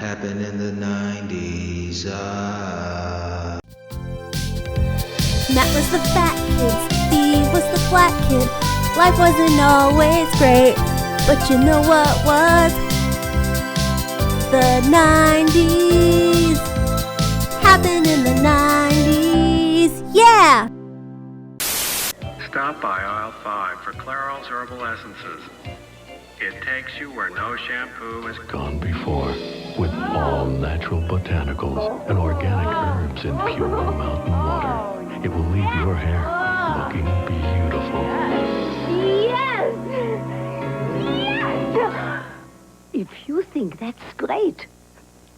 happened in the 90s. Matt was the fat kid, Steve was the black kid. Life wasn't always great, but you know what was? The 90s. Happened in the 90s. Yeah! Stop by aisle 5 for Clairol's Herbal Essences. It takes you where no shampoo has Gone before, with all natural botanicals and organic herbs in pure mountain water. It will leave your hair looking beautiful. Yes! Yes! If you think that's great,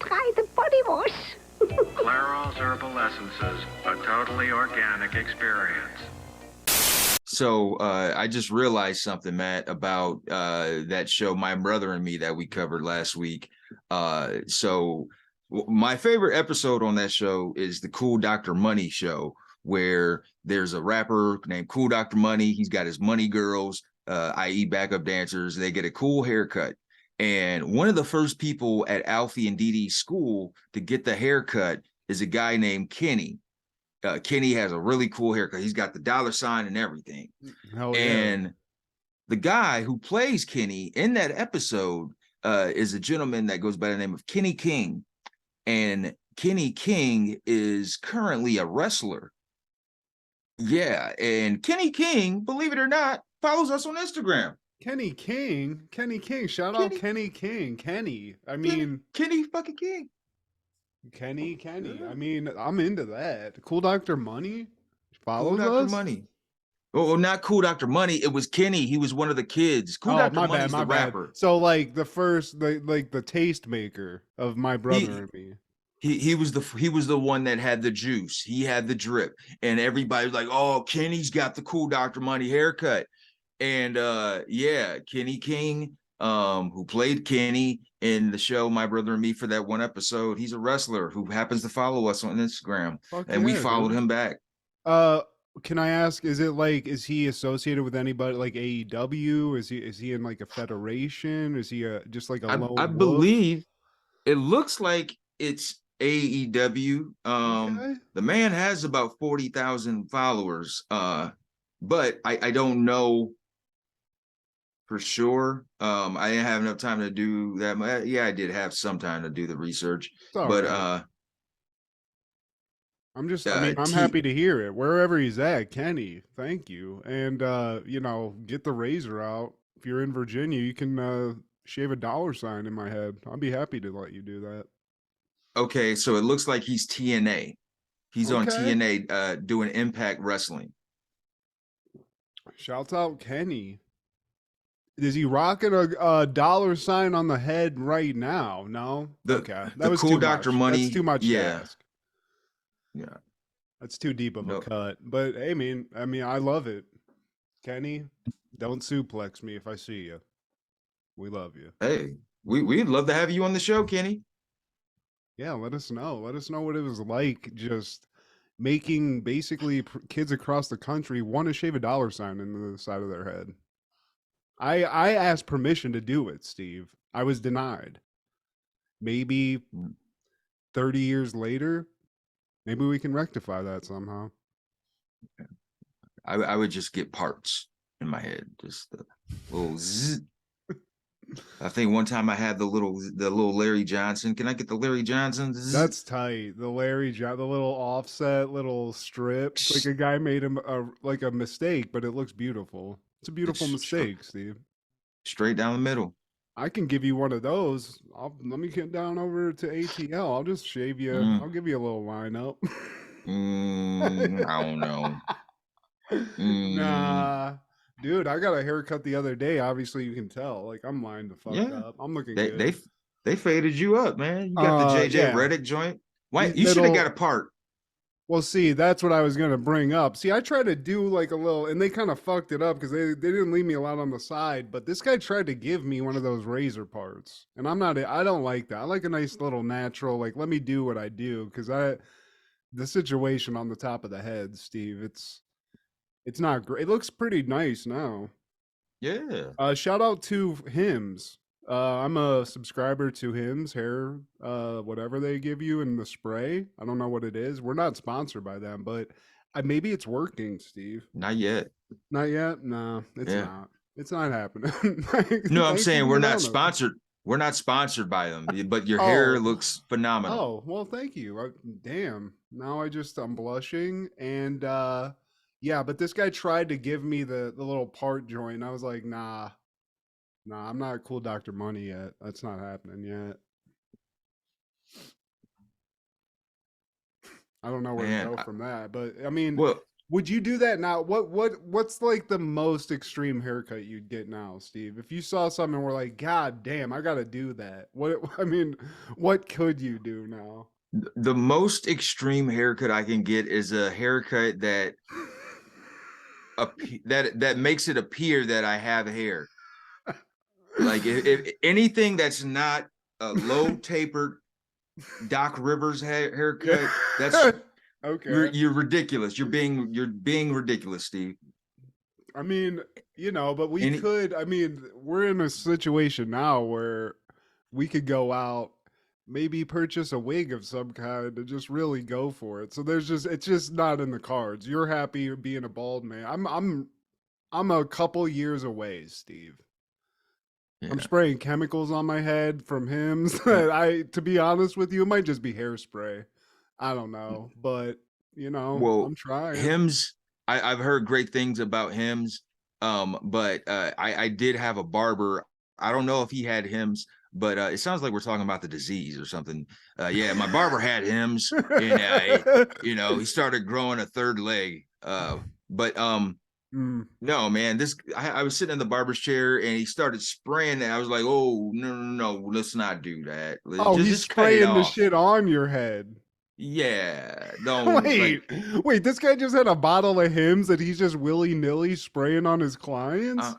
try the body wash. Clairol's Herbal Essences, a totally organic experience. So I just realized something, Matt, about that show, My Brother and Me, that we covered last week. My favorite episode on that show is the Cool Dr. Money show, where there's a rapper named Cool Dr. Money. He's got his money girls, i.e. backup dancers. They get a cool haircut. And one of the first people at Alfie and Dee Dee's school to get the haircut is a guy named Kenny. Kenny has a really cool haircut. He's got the dollar sign and everything. Hell yeah. And the guy who plays Kenny in that episode is a gentleman that goes by the name of Kenny King. And Kenny King is currently a wrestler. Yeah, and Kenny King, believe it or not, follows us on Instagram. Kenny King. Shout out Kenny King. Kenny. I mean, Kenny fucking King. Kenny. I mean, I'm into that. Cool Dr. Money follows Cool Dr. us? Money. Oh, not Cool Dr. Money. It was Kenny. He was one of the kids. Cool Dr. Money's the rapper. So like the tastemaker of My Brother and Me. He was the one that had the juice. He had the drip, and everybody was like, "Oh, Kenny's got the Cool Dr. Money haircut." And Kenny King, who played Kenny in the show My Brother and Me for that one episode, he's a wrestler who happens to follow us on Instagram. And we followed him back. Can I ask, is he associated with anybody like AEW? Is he in like a federation? Is he just like a lone I believe it looks like it's AEW. Okay. The man has about 40,000 followers. But I don't know for sure. I didn't have enough time to do that. Yeah, I did have some time to do the research, but right. I'm happy to hear it. Wherever he's at, Kenny, thank you. And get the razor out. If you're in Virginia, you can shave a dollar sign in my head. I'll be happy to let you do that. Okay, so it looks like he's TNA. He's on TNA doing Impact Wrestling. Shouts out Kenny. Is he rocking a dollar sign on the head right now? No? Okay. That was Cool too Dr. much. Money. That's too much to ask. Yeah. That's too deep of a cut. But hey, I mean, I love it. Kenny, don't suplex me if I see you. We love you. Hey, we'd love to have you on the show, Kenny. Yeah, let us know. Let us know what it was like just making basically kids across the country want to shave a dollar sign in the side of their head. I asked permission to do it, Steve. I was denied. Maybe 30 years later, maybe we can rectify that somehow. I would just get parts in my head, just a little zzz. I think one time I had the little Larry Johnson. Can I get the Larry Johnson? That's tight. The little offset, little strip. It's like a guy made him a mistake, but it looks beautiful. It's a beautiful mistake, Steve. Straight down the middle. I can give you one of those. Let me get down over to ATL. I'll just shave you. I'll give you a little lineup. I don't know. Nah. Dude, I got a haircut the other day. Obviously, you can tell. Like, I'm lined the fuck up. I'm looking good. They faded you up, man. You got the JJ Reddick joint. Why? You should have got a part. Well, see, that's what I was going to bring up. See, I tried to do like a little, and they kind of fucked it up because they didn't leave me a lot on the side. But this guy tried to give me one of those razor parts. And I don't like that. I like a nice little natural, like, let me do what I do. Because the situation on the top of the head, Steve, it's not great. It looks pretty nice now. Yeah. Shout out to Hims. I'm a subscriber to Hims hair, whatever they give you in the spray. I don't know what it is. We're not sponsored by them, but maybe it's working, Steve. Not yet. Not yet. No, it's Yeah. not. It's not happening. No, I'm Thanks for saying being we're not honest. sponsored. We're not sponsored by them, but your hair Oh, looks phenomenal. oh, well, thank you. Damn. Now I'm blushing, and yeah, but this guy tried to give me the little part joint. And I was like, nah, I'm not cool Dr. Money yet. That's not happening yet. I don't know where to Man, go from that, but I mean, well, would you do that now? What's like the most extreme haircut you'd get now, Steve? If you saw something and were like, God damn, I gotta do that. What I mean, what could you do now? the most extreme haircut I can get is a haircut that that makes it appear that I have hair. Like if anything that's not a low tapered Doc Rivers haircut, that's Okay. you're ridiculous. You're being ridiculous, Steve. I mean, but we Any could. I mean, we're in a situation now where we could go out, maybe purchase a wig of some kind, and just really go for it. So it's just not in the cards. You're happy being a bald man. I'm a couple years away, Steve. yeah. I'm spraying chemicals on my head from Hims. To be honest with you, it might just be hairspray. I don't know, but Well, I'm trying. Hims, I've heard great things about Hims. But I did have a barber. I don't know if he had Hims, but it sounds like we're talking about the disease or something. Yeah, my barber had Hims, and he started growing a third leg. But no, man, I was sitting in the barber's chair and he started spraying it. I was like, oh no, let's not do that. Oh, he's Just cut it spraying the off. shit on your head. Yeah, don't Wait, wait, this guy just had a bottle of Hims that he's just willy-nilly spraying on his clients?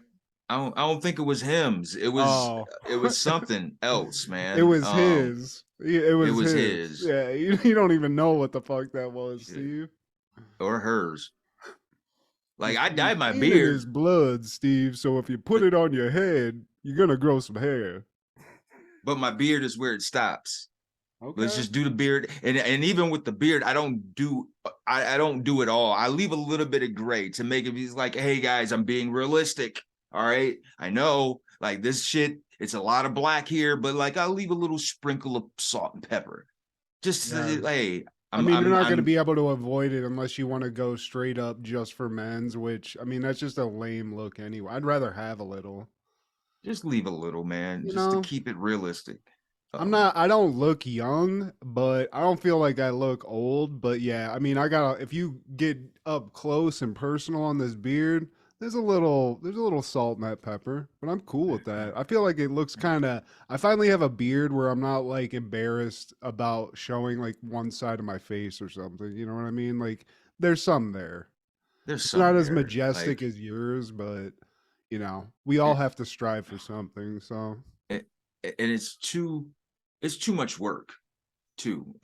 I don't think it was Hims. It was something else, man. It was his. It was was his. his. Yeah, you don't even know what the fuck that was, Steve. Or hers. Like I He's dyed my cleaning beard. his blood, Steve. So if you put it on your head, you're gonna grow some hair. But my beard is where it stops. Okay. Let's just do the beard, and even with the beard, I don't do it all. I leave a little bit of gray to make it be like, hey guys, I'm being realistic. All right, I know, like this shit, it's a lot of black here, but like I'll leave a little sprinkle of salt and pepper. Just hey, you're not going to be able to avoid it unless you want to go straight up just for men's, which, I mean, that's just a lame look anyway. I'd rather have a little. Just leave a little, man, to keep it realistic. I don't look young, but I don't feel like I look old. But yeah, I mean, if you get up close and personal on this beard, there's a little salt and that pepper, but I'm cool with that. I feel like it looks I finally have a beard where I'm not like embarrassed about showing like one side of my face or something. You know what I mean? Like there's some there. It's not as majestic as yours, but we all have to strive for something. So, and it's too much work too.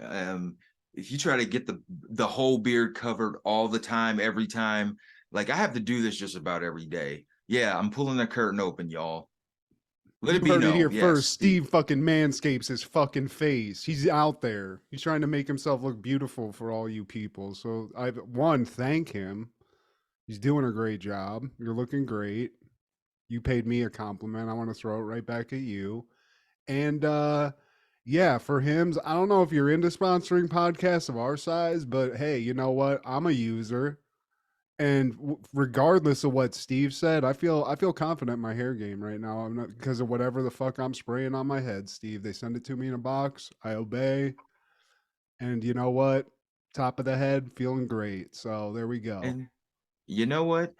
If you try to get the whole beard covered all the time, every time, like I have to do this just about every day. Yeah, I'm pulling the curtain open, y'all. Let it be known. Here first. Steve fucking manscapes his fucking face. He's out there. He's trying to make himself look beautiful for all you people. So thank him. He's doing a great job. You're looking great. You paid me a compliment. I want to throw it right back at you. And yeah, for Hims, I don't know if you're into sponsoring podcasts of our size, but hey, you know what? I'm a user. And regardless of what Steve said, I feel confident in my hair game right now. I'm not because of whatever the fuck I'm spraying on my head, Steve. They send it to me in a box. I obey. And you know what? Top of the head, feeling great. So there we go. And you know what?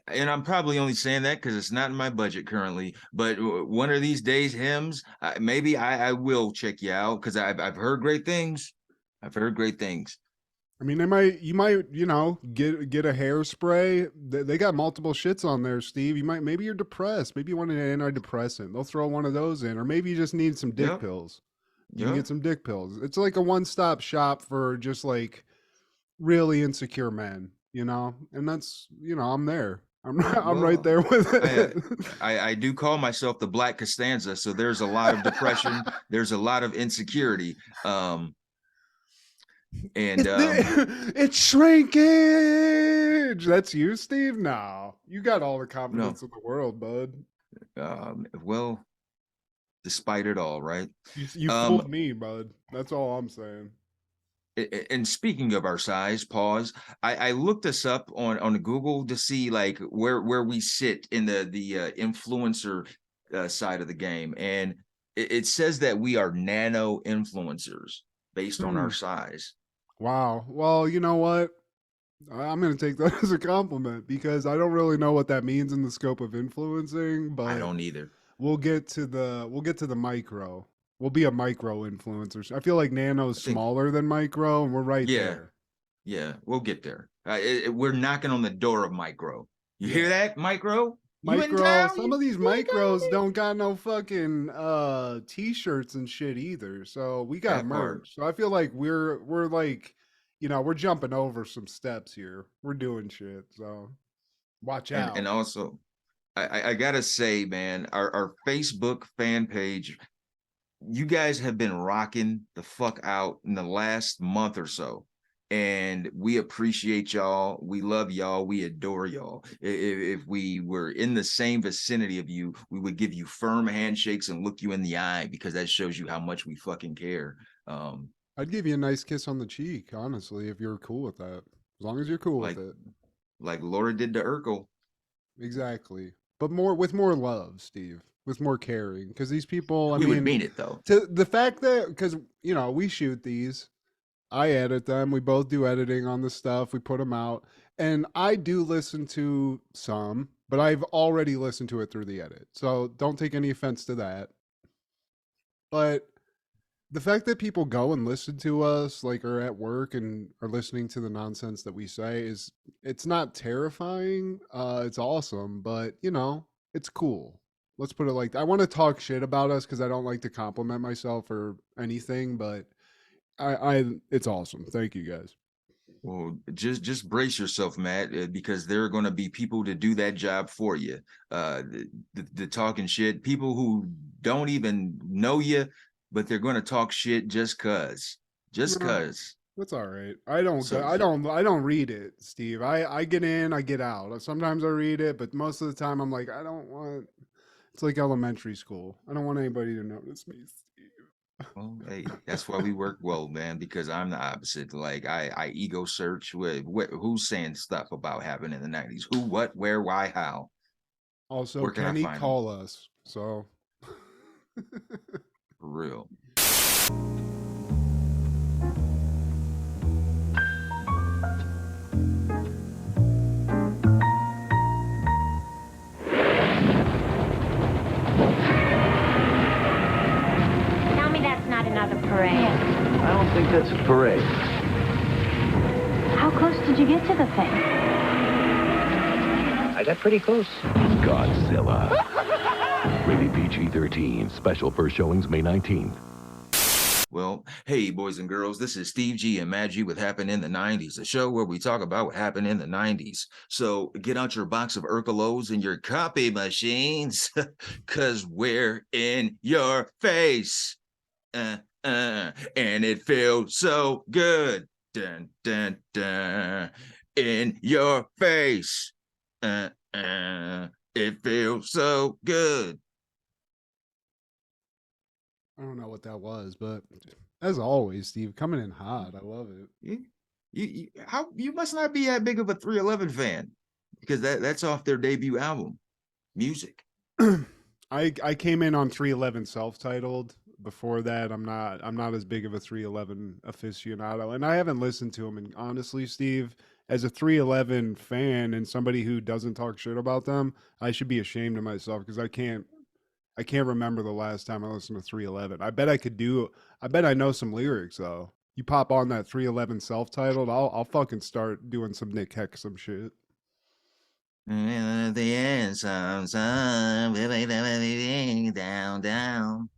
And I'm probably only saying that because it's not in my budget currently. But one of these days, Hims, maybe I will check you out because I've heard great things. I've heard great things. I mean, you might, get a hairspray. They got multiple shits on there, Steve. Maybe you're depressed. Maybe you want an antidepressant. They'll throw one of those in, or maybe you just need some dick pills. You can get some dick pills. It's like a one-stop shop for just like really insecure men, and that's, I'm there. I'm right there with it. I do call myself the Black Costanza, so there's a lot of depression. There's a lot of insecurity. It's shrinkage. That's you, Steve? No, you got all the confidence in the world, bud. Well, despite it all, right? You fooled me, bud. That's all I'm saying. And speaking of our size, pause. I looked us up on Google to see like where we sit in the influencer side of the game, and it says that we are nano influencers based on our size. Wow. Well, you know what? I'm going to take that as a compliment because I don't really know what that means in the scope of influencing, but I don't either. We'll get to the micro. We'll be a micro influencer. I feel like nano's smaller than micro, and we're right there. Yeah, we'll get there. We're knocking on the door of micro. You hear that, micro? Micro. Some of these micros don't got no fucking t-shirts and shit either. So we got merch. So I feel like we're like, we're jumping over some steps here. We're doing shit. So watch out. And also, I gotta say, man, our Facebook fan page, you guys have been rocking the fuck out in the last month or so. And we appreciate y'all. We love y'all. We adore y'all. If we were in the same vicinity of you, we would give you firm handshakes and look you in the eye because that shows you how much we fucking care. I'd give you a nice kiss on the cheek, honestly, if you're cool with that. As long as you're cool with it. Like Laura did to Urkel. Exactly. But with more love, Steve. With more caring. Because these people, we would mean it, though. To the fact that, because, we shoot these. I edit them. We both do editing on the stuff. We put them out. And I do listen to some, but I've already listened to it through the edit. So don't take any offense to that. But the fact that people go and listen to us, like, are at work and are listening to the nonsense that we say it's not terrifying. It's awesome, but, it's cool. Let's put it like that. I want to talk shit about us because I don't like to compliment myself or anything, but it's awesome. Thank you, guys. Well, just brace yourself, Matt, because there are going to be people to do that job for you. The talking shit, people who don't even know you, but they're going to talk shit just cause. That's all right. I don't read it, Steve. I get in, I get out. Sometimes I read it, but most of the time I'm like, I don't want. It's like elementary school. I don't want anybody to notice me, Steve. Well, hey, that's why we work well, man, because I'm the opposite. Like I ego search with who's saying stuff about happening in the 90s. Who, what, where, why, how. Also, can he call us? So for real. Another parade. I don't think that's a parade. How close did you get to the thing? I got pretty close. Godzilla. Rated PG-13. Special first showings May 19th. Well, hey, boys and girls, this is Steve G and Mad G with Happened in the 90s, a show where we talk about what happened in the 90s. So get out your box of Urkelos and your copy machines, because we're in your face. And it feels so good. Dun, dun, dun. In your face. It feels so good. I don't know what that was, but as always, Steve, coming in hot. I love it. You must not be that big of a 311 fan, because that's off their debut album, Music. I came in on 311 self-titled. Before that, I'm not as big of a 311 aficionado, and I haven't listened to him. And honestly, Steve, as a 311 fan and somebody who doesn't talk shit about them, I should be ashamed of myself because I can't remember the last time I listened to 311. I bet I know some lyrics though. You pop on that 311 self-titled, I'll fucking start doing some Nick Hexum shit. The end, down.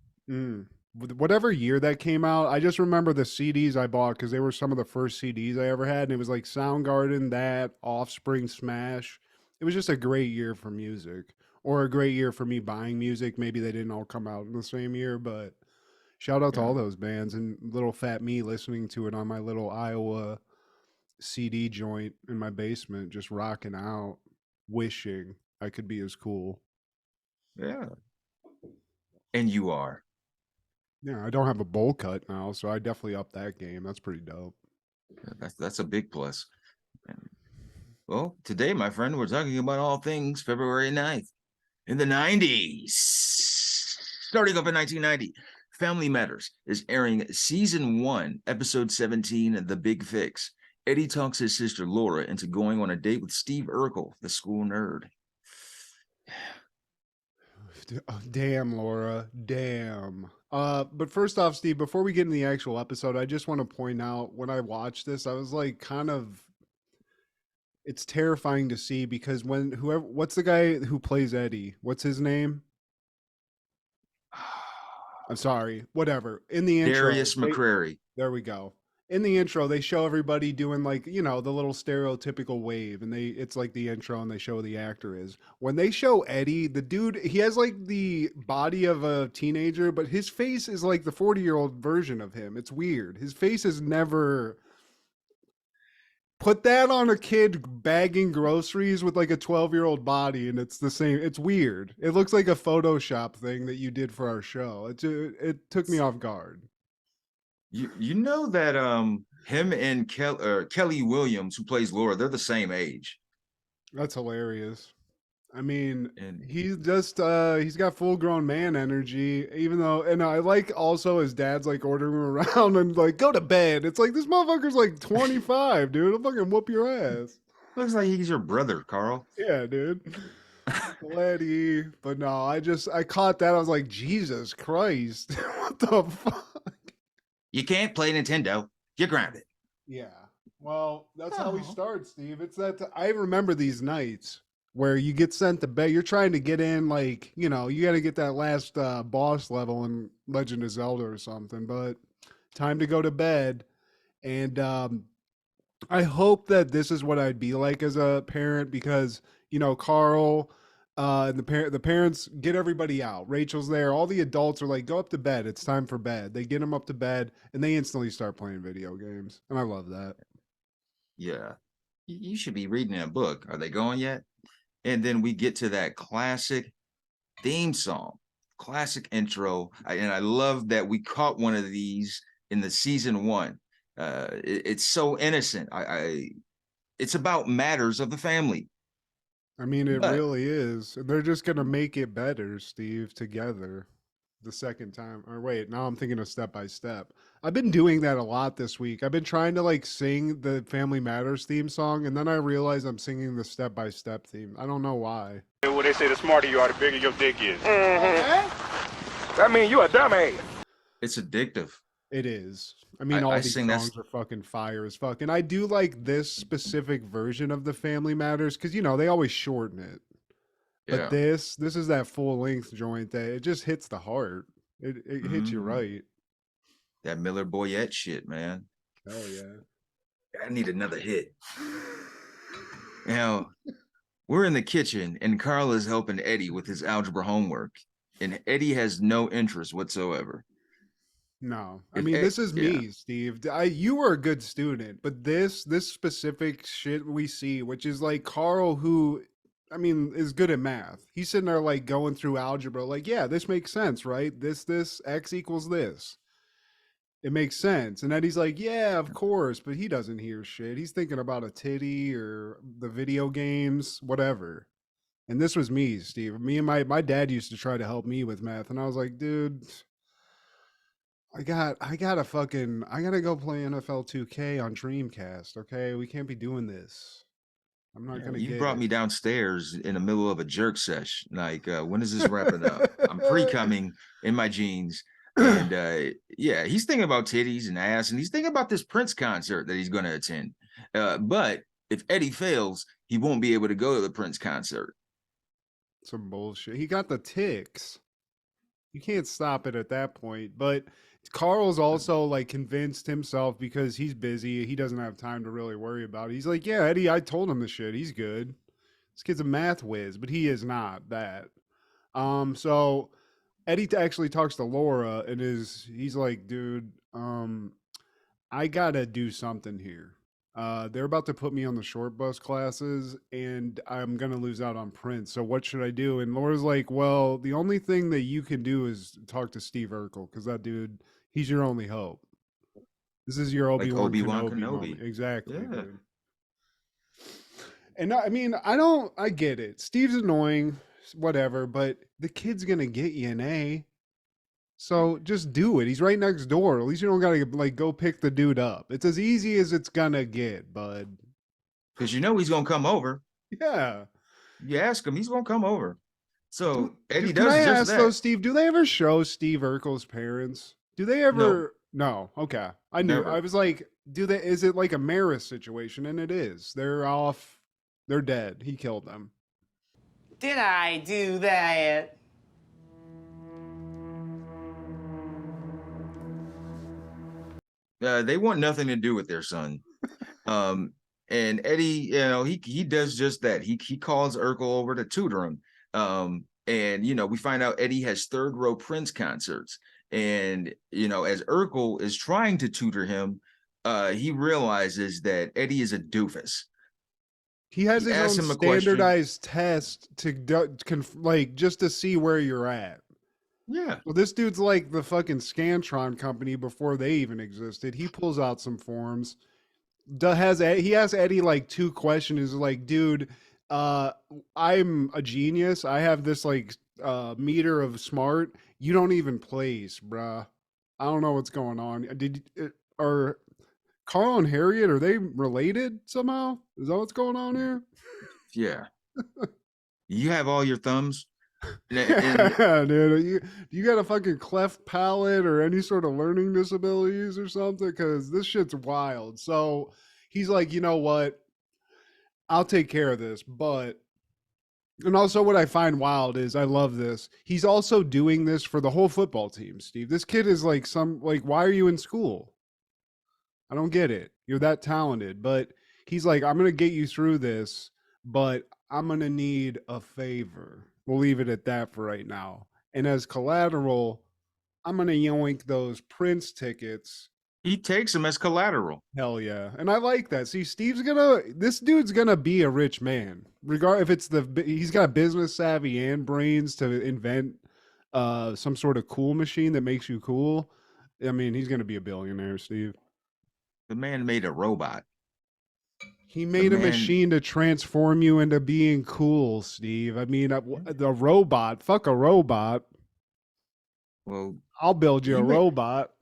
Whatever year that came out, I just remember the CDs I bought because they were some of the first CDs I ever had, and it was like Soundgarden, that Offspring, Smash, it was just a great year for music, or a great year for me buying music. Maybe they didn't all come out in the same year, but shout out to Yeah. all those bands and little fat me listening to it on my little Iowa CD joint in my basement, just rocking out, wishing I could be as cool. Yeah. And you are. Yeah, I don't have a bowl cut now, so I definitely up that game. That's pretty dope. That's a big plus. Well, today, my friend, we're talking about all things February 9th in the 90s. Starting up in 1990, Family Matters is airing season 1, episode 17, The Big Fix. Eddie talks his sister Laura into going on a date with Steve Urkel, the school nerd. Damn, Laura. Damn. But first off, Steve, before we get in the actual episode, I just want to point out when I watched this, I was like it's terrifying to see because what's the guy who plays Eddie? What's his name? I'm sorry. Whatever. In the intro, Darius McCrary. there we go. In the intro, they show everybody doing like, the little stereotypical wave, and it's like the intro and they show who the actor is. When they show Eddie, the dude, he has like the body of a teenager, but his face is like the 40-year-old version of him. It's weird. His face is never put that on a kid bagging groceries with like a 12-year-old body, and it's the same. It's weird. It looks like a Photoshop thing that you did for our show. It took me off guard. You know that him and Kelly Williams, who plays Laura, they're the same age. That's hilarious. I mean, And he's just he's got full grown man energy, even though, and I like also his dad's like ordering him around and like go to bed. It's like this motherfucker's like 25, dude. I'll fucking whoop your ass. looks like he's your brother, Carl. Yeah, dude. Letty. But no, I caught that. I was like, Jesus Christ. What the fuck? You can't play Nintendo. You're grounded. Yeah. Well, that's how we start, Steve. It's that I remember these nights where you get sent to bed. You're trying to get in, like, you got to get that last boss level in Legend of Zelda or something, but time to go to bed. And I hope that this is what I'd be like as a parent because, Carl, and the parents get everybody out. Rachel's there. All the adults are like, go up to bed. It's time for bed. They get them up to bed and they instantly start playing video games. And I love that. Yeah. You should be reading a book. Are they going yet? And then we get to that classic theme song, classic intro. And I love that we caught one of these in the season 1. It's so innocent. It's about matters of the family. I mean, it really is. They're just going to make it better, Steve, together the second time. Or wait, now I'm thinking of Step by Step. I've been doing that a lot this week. I've been trying to like sing the Family Matters theme song, and then I realize I'm singing the Step by Step theme. I don't know why. Well, they say the smarter you are, the bigger your dick is. That means you a dumbass. It's addictive. It is. I mean, all these songs are fucking fire as fuck. And I do like this specific version of the Family Matters because, they always shorten it. But Yeah. this is that full length joint that it just hits the heart. It hits you right. That Miller Boyette shit, man. Hell yeah. I need another hit. Now, we're in the kitchen and Carl is helping Eddie with his algebra homework. And Eddie has no interest whatsoever. No, I mean, this is me, Steve. You were a good student, but this specific shit we see, which is like Carl, who, I mean, is good at math. He's sitting there like going through algebra, like, yeah, this makes sense, right? This X equals this. It makes sense. And then he's like, yeah, of course, but he doesn't hear shit. He's thinking about a titty or the video games, whatever. And this was me, Steve. Me and my dad used to try to help me with math, and I was like, dude, I gotta go play NFL 2K on Dreamcast. Okay, we can't be doing this. I'm not gonna. You brought me downstairs in the middle of a jerk sesh. Like, when is this wrapping up? I'm pre-coming in my jeans, and yeah, he's thinking about titties and ass, and he's thinking about this Prince concert that he's going to attend. But if Eddie fails, he won't be able to go to the Prince concert. Some bullshit. He got the ticks. You can't stop it at that point, but Carl's also like convinced himself because he's busy. He doesn't have time to really worry about it. He's like, yeah, Eddie, I told him the shit. He's good. This kid's a math whiz, but he is not that. So Eddie actually talks to Laura and he's like, dude, I gotta do something here. They're about to put me on the short bus classes and I'm gonna lose out on Prince. So what should I do? And Laura's like, well, the only thing that you can do is talk to Steve Urkel because that dude, he's your only hope. This is your Like Obi-Wan Obi-Wan Kenobi Kenobi. moment. Exactly, Yeah. dude. And I mean, I get it. Steve's annoying, whatever, but the kid's gonna get you an A. So just do it. He's right next door. At least you don't gotta like go pick the dude up. It's as easy as it's gonna get, bud. Because you know he's gonna come over. Yeah. You ask him, he's gonna come over. So Eddie Can does I just ask that. though, Steve? Do they ever show Steve Urkel's parents? Do they ever? No. Okay, I knew. Never. I was like, do they? Is it like a Maris situation? And it is. They're off. They're dead. He killed them. Did I do that? They want nothing to do with their son. And Eddie, you know, he does just that. He calls Urkel over to tutor him. And you know, we find out Eddie has third row Prince concerts. And you know, as Urkel is trying to tutor him, he realizes that Eddie is a doofus. He has He his asks own him a question. standardized test to like just to see where you're at. Yeah. Well, this dude's like the fucking Scantron company before they even existed. He pulls out some forms. He asks Eddie like 2 questions. He's like, dude, I'm a genius. I have this like meter of smart. You don't even place, bruh. I don't know what's going on. Are Carl and Harriet, are they related somehow? Is that what's going on here? Yeah. You have all your thumbs. Yeah, dude. You got a fucking cleft palate or any sort of learning disabilities or something? Because this shit's wild. So he's like, you know what? I'll take care of this. But, and also what I find wild is I love this. He's also doing this for the whole football team, Steve. This kid is like why are you in school? I don't get it. You're that talented. But he's like, I'm going to get you through this, but I'm going to need a favor. We'll leave it at that for right now. And as collateral, I'm going to yoink those Prince tickets. He takes them as collateral. Hell yeah. And I like that. See, this dude's going to be a rich man. He's got business savvy and brains to invent some sort of cool machine that makes you cool. I mean, he's going to be a billionaire, Steve. The man made a robot. He made a machine to transform you into being cool, Steve. I mean, the robot. Fuck a robot. Well, I'll build you a robot.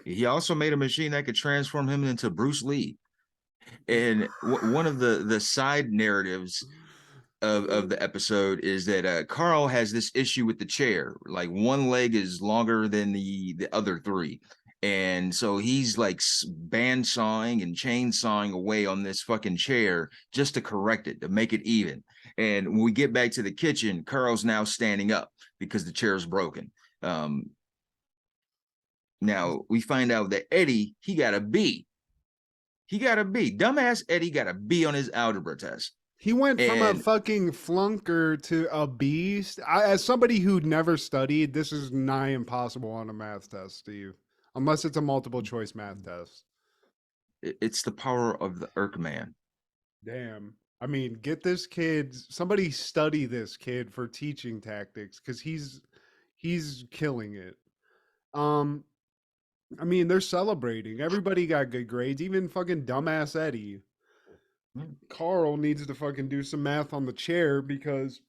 He also made a machine that could transform him into Bruce Lee. And one of the side narratives of the episode is that Carl has this issue with the chair. Like one leg is longer than the other 3. And so he's like bandsawing and chainsawing away on this fucking chair just to correct it, to make it even. And when we get back to the kitchen, Carl's now standing up because the chair is broken. Now we find out that Eddie, he got a B. Dumbass Eddie got a B on his algebra test. He went from a fucking flunker to a beast. As somebody who'd never studied, this is nigh impossible on a math test, Steve. Unless it's a multiple choice math test. It's the power of the Irk man. Damn. I mean, get this kid. Somebody study this kid for teaching tactics because he's killing it. I mean, they're celebrating. Everybody got good grades, even fucking dumbass Eddie. Carl needs to fucking do some math on the chair because,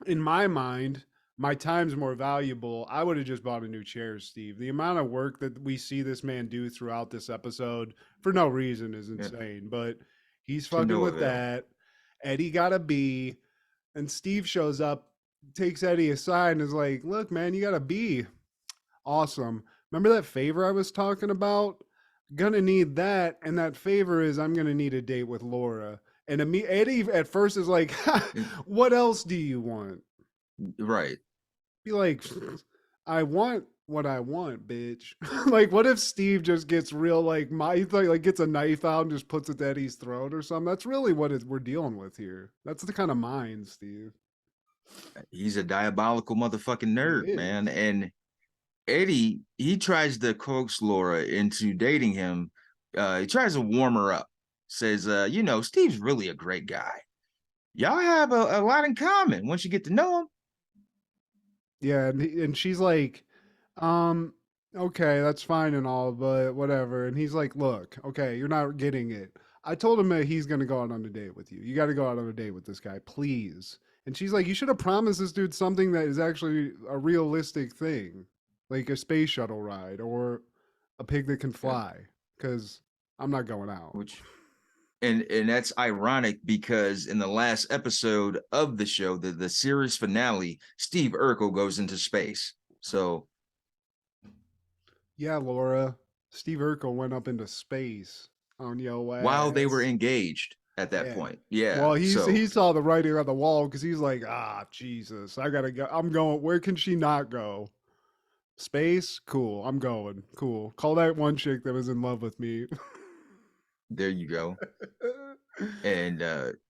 in my mind, my time's more valuable. I would have just bought a new chair, Steve. The amount of work that we see this man do throughout this episode for no reason is insane. But he's fucking with that. Eddie got a B, and Steve shows up, takes Eddie aside, and is like, "Look, man, you got a B. Awesome. Remember that favor I was talking about? Gonna need that, and that favor is I'm gonna need a date with Laura." And Eddie at first is like, "What else do you want?" Right. Be like, I want what I want, bitch. Like, what if Steve just gets real, like, like gets a knife out and just puts it to Eddie's throat or something? That's really what we're dealing with here. That's the kind of mind, Steve. He's a diabolical motherfucking He nerd, is. man. And Eddie, he tries to coax Laura into dating him. He tries to warm her up. Says, Steve's really a great guy. Y'all have a lot in common once you get to know him. Yeah, and she's like, okay, that's fine and all, but whatever. And he's like, look, okay, you're not getting it. I told him that he's gonna go out on a date with you. You got to go out on a date with this guy, please. And she's like, you should have promised this dude something that is actually a realistic thing, like a space shuttle ride or a pig that can fly. Because I'm not going out. And that's ironic because in the last episode of the show, the series finale, Steve Urkel goes into space. So yeah, Laura, Steve Urkel went up into space on your ass while they were engaged at that point. Yeah. Well, he saw the writing on the wall because he's like, Jesus, I gotta go. I'm going. Where can she not go? Space, cool. I'm going. Cool. Call that one chick that was in love with me. There you go. And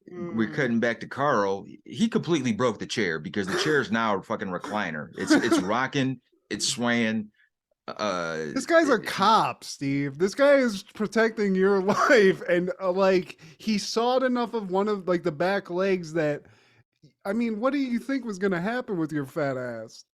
we're cutting back to Carl. He completely broke the chair because the chair is now a fucking recliner. It's rocking, it's swaying. This guy's a cop, Steve. This guy is protecting your life, and like he sawed enough of one of like the back legs that. I mean, what do you think was going to happen with your fat ass?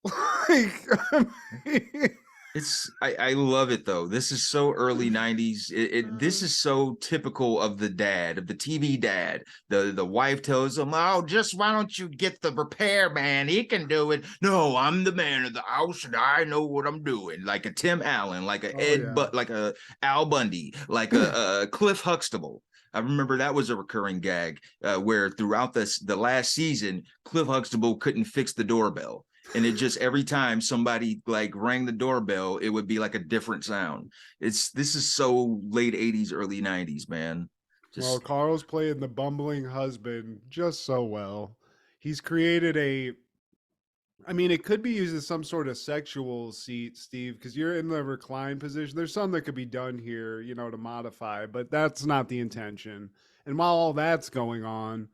I love it though. This is so early 90s. This is so typical of the dad, of the TV dad. The wife tells him, "Oh, just why don't you get the repairman? He can do it." "No, I'm the man of the house and I know what I'm doing." Like a Tim Allen, like a like a Al Bundy, like a Cliff Huxtable. I remember that was a recurring gag where throughout the last season, Cliff Huxtable couldn't fix the doorbell. And it just every time somebody like rang the doorbell, it would be like a different sound. This is so late 80s, early 90s, man. Well, Carl's playing the bumbling husband just so well. He's created it could be used as some sort of sexual seat, Steve, because you're in the recline position. There's some that could be done here, to modify, but that's not the intention. And while all that's going on,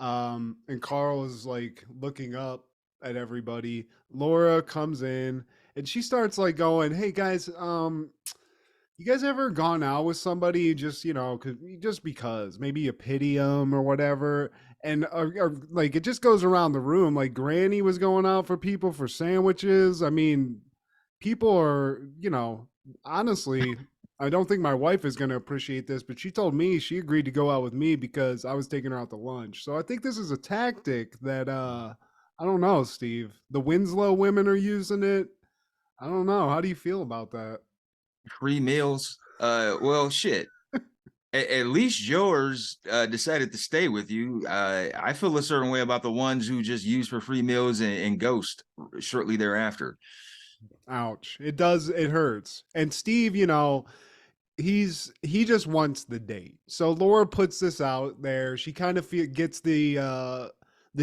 and Carl is like looking up at everybody, Laura comes in and she starts like going, "Hey guys, you guys ever gone out with somebody just because maybe you pity them or whatever?" And like it just goes around the room. Like Granny was going out for people for sandwiches. I mean, people are, honestly, I don't think my wife is going to appreciate this, but she told me she agreed to go out with me because I was taking her out to lunch. So I think this is a tactic that I don't know, Steve. The Winslow women are using it. I don't know. How do you feel about that? Free meals. Well, shit. At least yours decided to stay with you. I feel a certain way about the ones who just use for free meals and ghost shortly thereafter. Ouch. It does. It hurts. And Steve, he just wants the date. So Laura puts this out there. She kind of gets the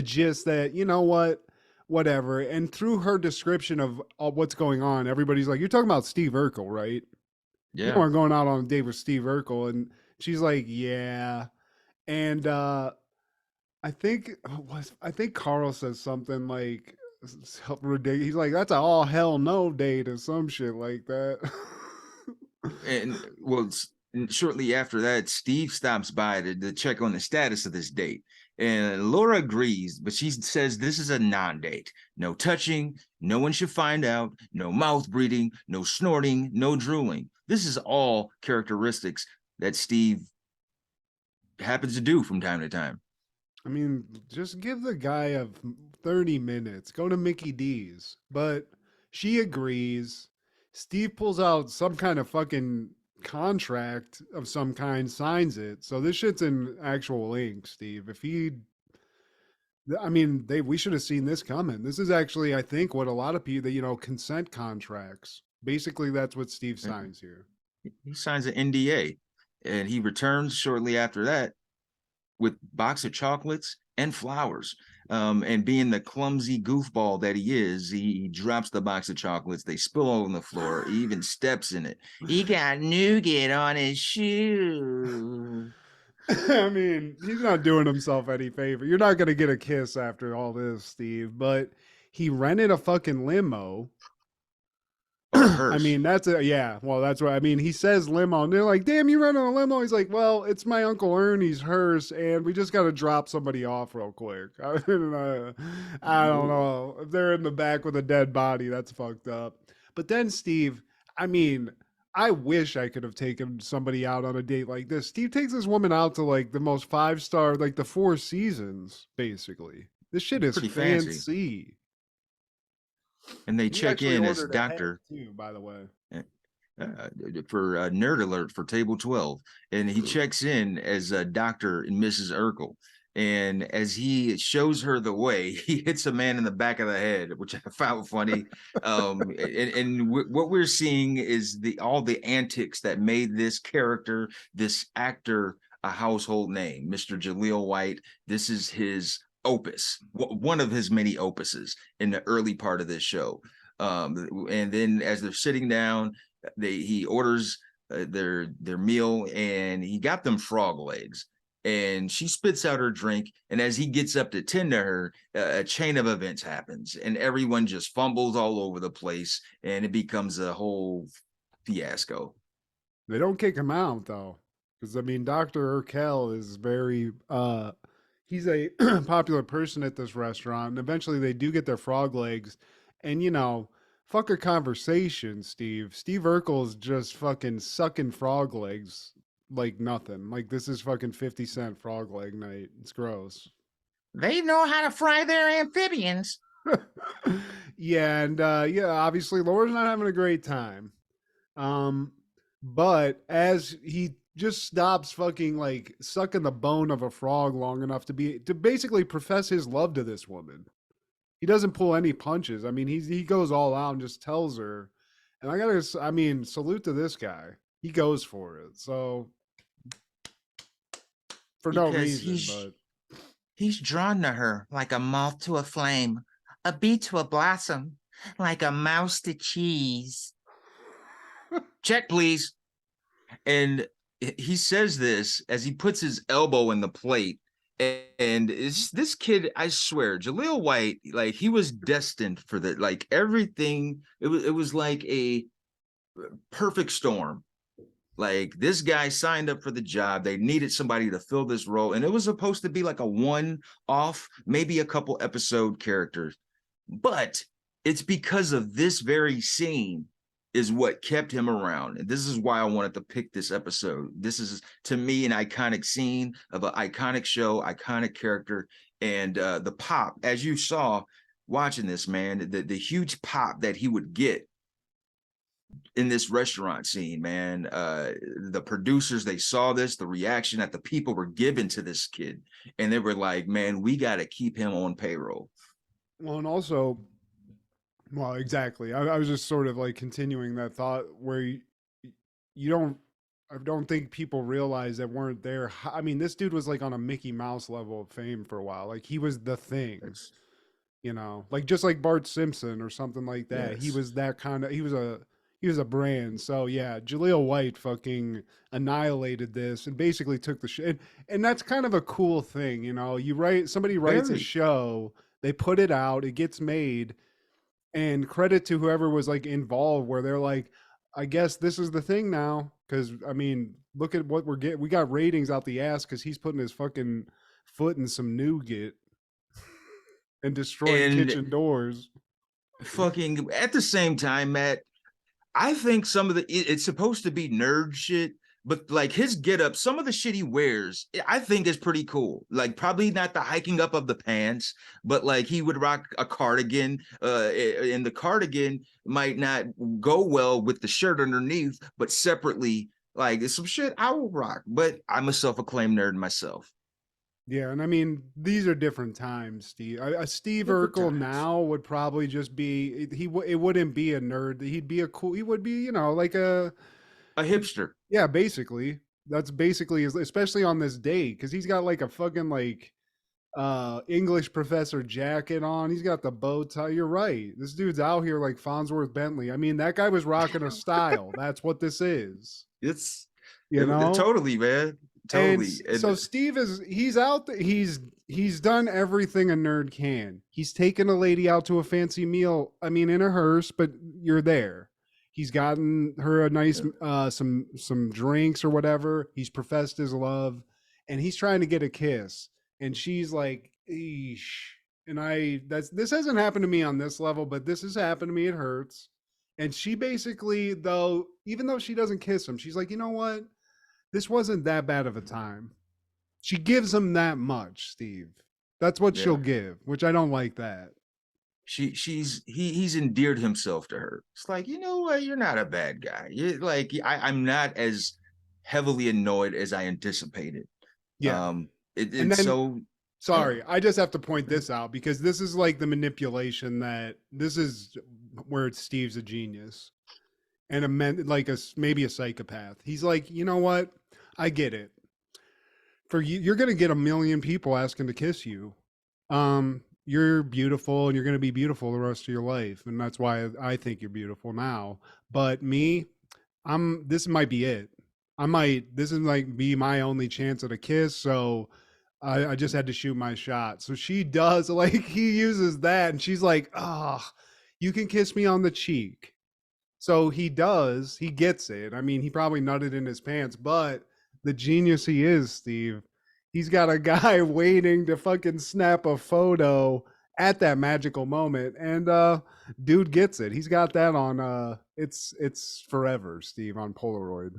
gist that, whatever. And through her description of what's going on, everybody's like, "You're talking about Steve Urkel, right?" Yeah. We're going out on a date with Steve Urkel. And she's like, "Yeah." And I think Carl says something like ridiculous. He's like, "That's an all hell no date" or some shit like that. And well, shortly after that, Steve stops by to check on the status of this date. And Laura agrees, but she says this is a non-date. No touching, no one should find out, no mouth breathing, no snorting, no drooling. This is all characteristics that Steve happens to do from time to time. I mean, just give the guy 30 minutes. Go to Mickey D's. But she agrees. Steve pulls out some kind of fucking contract of some kind, signs it. So this shit's in actual ink, Steve. We should have seen this coming. This is actually, I think, what a lot of people, consent contracts. Basically, that's what Steve signs here. He signs an NDA, and he returns shortly after that with a box of chocolates and flowers. And being the clumsy goofball that he is, he drops the box of chocolates. They spill all on the floor. He even steps in it. He got nougat on his shoe. I mean, he's not doing himself any favor. You're not going to get a kiss after all this, Steve, but he rented a fucking limo. I mean, that's well, that's what I mean. He says limo, and they're like, damn, you rented a limo. He's like, well, it's my Uncle Ernie's hearse, and we just got to drop somebody off real quick. I don't know. If they're in the back with a dead body, that's fucked up. But then, Steve, I mean, I wish I could have taken somebody out on a date like this. Steve takes this woman out to like the most 5-star, like the Four Seasons, basically. This shit is Pretty fancy. fancy. And they check in as doctor too, by the way. For Nerd Alert for Table 12. And he checks in as Dr. and Mrs. Urkel. And as he shows her the way, he hits a man in the back of the head, which I found funny. What we're seeing is all the antics that made this character, this actor, a household name. Mr. Jaleel White. This is his opus, one of his many opuses in the early part of this show. And then as they're sitting down, he orders their meal, and he got them frog legs, and she spits out her drink. And as he gets up to tend to her, a chain of events happens, and everyone just fumbles all over the place, and it becomes a whole fiasco. They don't kick him out though, because I mean, Dr. Urkel is very he's a popular person at this restaurant, and eventually they do get their frog legs. And fuck a conversation, Steve. Steve Urkel's just fucking sucking frog legs like nothing. Like this is fucking 50-cent frog leg night. It's gross. They know how to fry their amphibians. Yeah, and obviously Laura's not having a great time. But as he just stops fucking like sucking the bone of a frog long enough to basically profess his love to this woman. He doesn't pull any punches. I mean, he goes all out and just tells her. And I mean, salute to this guy. He goes for it. So for no reason, but he's drawn to her like a moth to a flame, a bee to a blossom, like a mouse to cheese. Check, please. And he says this as he puts his elbow in the plate, and it's this kid, I swear, Jaleel White, like he was destined for that. Like everything, it was like a perfect storm. Like this guy signed up for the job. They needed somebody to fill this role, and it was supposed to be like a one-off, maybe a couple episode characters. But it's because of this very scene is what kept him around. And this is why I wanted to pick this episode. This is, to me, an iconic scene of an iconic show, iconic character, and the pop, as you saw watching this, man, the huge pop that he would get in this restaurant scene, man. The producers, they saw this, the reaction that the people were giving to this kid, and they were like, man, we got to keep him on payroll. Well, and also, well, exactly. I was just sort of like continuing that thought where I don't think people realize that weren't there. I mean, this dude was like on a Mickey Mouse level of fame for a while. Like he was the thing, like just like Bart Simpson or something like that. Yes. He was that kind of, he was a brand. So yeah, Jaleel White fucking annihilated this and basically took the shit. And that's kind of a cool thing. Somebody writes a show, they put it out, it gets made. And credit to whoever was like involved, where they're like, I guess this is the thing now. Because I mean, look at what we're getting. We got ratings out the ass because he's putting his fucking foot in some nougat and destroying kitchen doors. Fucking at the same time, Matt, I think some of it's supposed to be nerd shit, but like his get up, some of the shit he wears, I think is pretty cool. Like probably not the hiking up of the pants, but like he would rock a cardigan, and the cardigan might not go well with the shirt underneath, but separately, like it's some shit I will rock. But I'm a self-acclaimed nerd myself. Yeah, and I mean these are different times, Steve. Steve Urkel now would probably just be it wouldn't be a nerd. He'd be he would be like a hipster. Yeah, basically. That's basically, especially on this day, because he's got like a fucking like English professor jacket on. He's got the bow tie. You're right. This dude's out here like Farnsworth Bentley. I mean, that guy was rocking a style. That's what this is. It's You know, totally, man. and Totally. so Steve he's out there. He's done everything a nerd can. He's taken a lady out to a fancy meal. I mean, in a hearse, but you're there. He's gotten her a nice some drinks or whatever. He's professed his love, and he's trying to get a kiss. And she's like, eesh. And this hasn't happened to me on this level, but this has happened to me. It hurts. And she basically, though, even though she doesn't kiss him, she's like, you know what? This wasn't that bad of a time. She gives him that much, Steve. That's what she'll give, which I don't like that. He's endeared himself to her. It's like, you know what? You're not a bad guy. You're like, I'm not as heavily annoyed as I anticipated. Yeah. And then, sorry, I just have to point this out because this is like the manipulation this is where Steve's a genius and maybe a psychopath. He's like, you know what? I get it. For you, you're going to get a million people asking to kiss you. You're beautiful and you're going to be beautiful the rest of your life. And that's why I think you're beautiful now. But me, this might be it. This is like be my only chance at a kiss. So I just had to shoot my shot. So she does, like, he uses that and she's like, you can kiss me on the cheek. So he gets it. I mean, he probably nutted in his pants, but the genius he is, Steve, he's got a guy waiting to fucking snap a photo at that magical moment. And dude gets it. He's got that on it's forever, Steve, on Polaroid.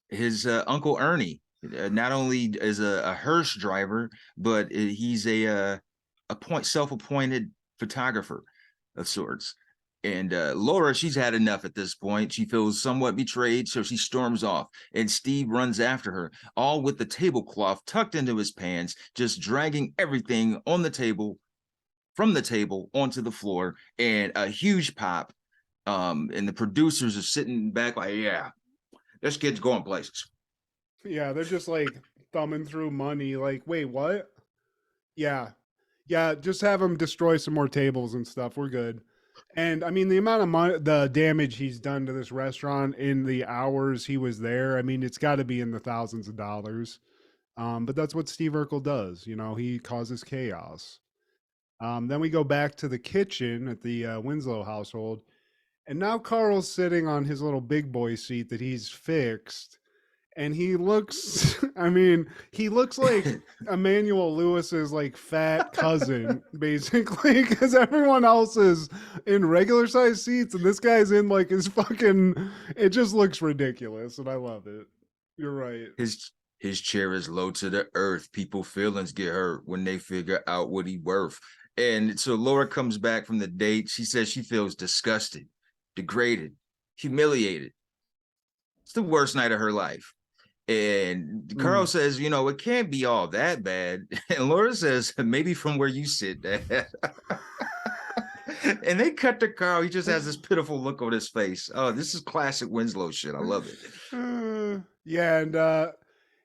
His Uncle Ernie, not only is a hearse driver, but he's a self-appointed photographer of sorts. And Laura, she's had enough at this point. She feels somewhat betrayed, so she storms off. And Steve runs after her, all with the tablecloth tucked into his pants, just dragging everything on the table, from the table onto the floor, and a huge pop. And the producers are sitting back like, yeah, this kid's going places. Yeah, they're just like thumbing through money. Like, wait, what? Yeah, just have him destroy some more tables and stuff. We're good. And I mean, the amount of money, the damage he's done to this restaurant in the hours he was there, I mean, it's got to be in the thousands of dollars. But that's what Steve Urkel does. You know, he causes chaos. Then we go back to the kitchen at the Winslow household. And now Carl's sitting on his little big boy seat that he's fixed. And he looks, I mean, he looks like Emmanuel Lewis's like fat cousin, basically, because everyone else is in regular size seats and this guy's in like his fucking, it just looks ridiculous and I love it. You're right. His chair is low to the earth. People's feelings get hurt when they figure out what he's worth. And so Laura comes back from the date. She says she feels disgusted, degraded, humiliated. It's the worst night of her life. And Carl says, you know, it can't be all that bad. And Laura says, maybe from where you sit, Dad. And they cut to Carl. He just has this pitiful look on his face. Oh, this is classic Winslow shit. I love it. Yeah, and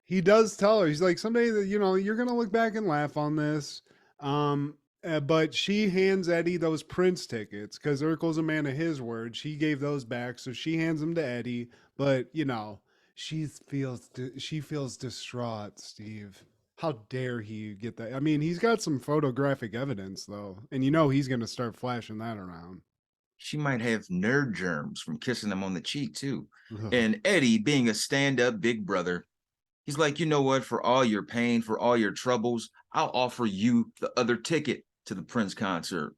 he does tell her, he's like, someday that, you know, you're gonna look back and laugh on this. But she hands Eddie those Prince tickets because Urkel's a man of his word. She gave those back, so she hands them to Eddie. But you know, she feels distraught, Steve. How dare he get that? I mean, he's got some photographic evidence though, and you know he's gonna start flashing that around. She might have nerd germs from kissing him on the cheek too. And Eddie, being a stand-up big brother, he's like, you know what? For all your pain, for all your troubles, I'll offer you the other ticket to the Prince concert.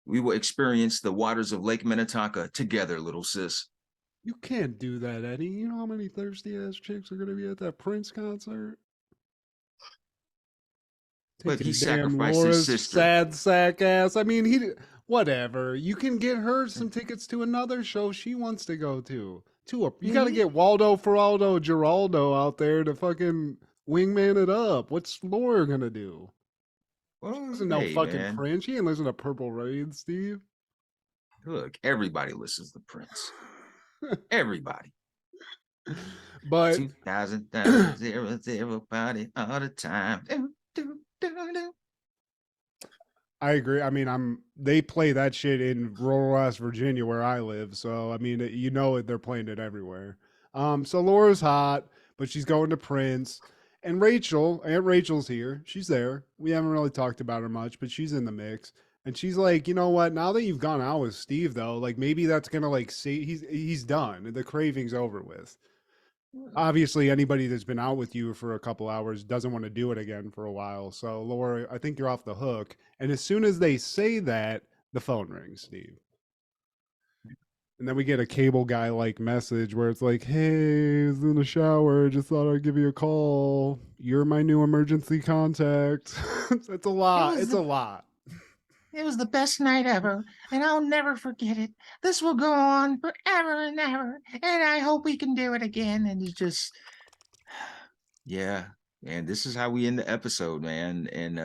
We will experience the waters of Lake Minnetonka together, little sis. You can't do that, Eddie. You know how many thirsty ass chicks are going to be at that Prince concert? But he sacrificed his sister. Sad sack ass. I mean, whatever. You can get her some tickets to another show she wants to go to. You got to get Waldo, Feraldo, Geraldo out there to fucking wingman it up. What's Laura going to do? Well, she doesn't know fucking Prince. She ain't listen to Purple Rain, Steve. Look, everybody listens to Prince. Everybody. But 2000 zero party all the time. do, do, do. I agree. I mean, they play that shit in rural West Virginia where I live, so I mean, you know it. They're playing it everywhere. So Laura's hot, but she's going to Prince, and Aunt Rachel's here. She's there. We haven't really talked about her much, but she's in the mix. And she's like, you know what? Now that you've gone out with Steve, though, like maybe that's gonna like see he's done. The craving's over with. Obviously, anybody that's been out with you for a couple hours doesn't want to do it again for a while. So, Laura, I think you're off the hook. And as soon as they say that, the phone rings, Steve. And then we get a cable guy like message where it's like, hey, I was in the shower. Just thought I'd give you a call. You're my new emergency contact. It's a lot. It's a lot. It was the best night ever, and I'll never forget it. This will go on forever and ever, and I hope we can do it again. And it's just, Yeah. And this is how we end the episode, man. And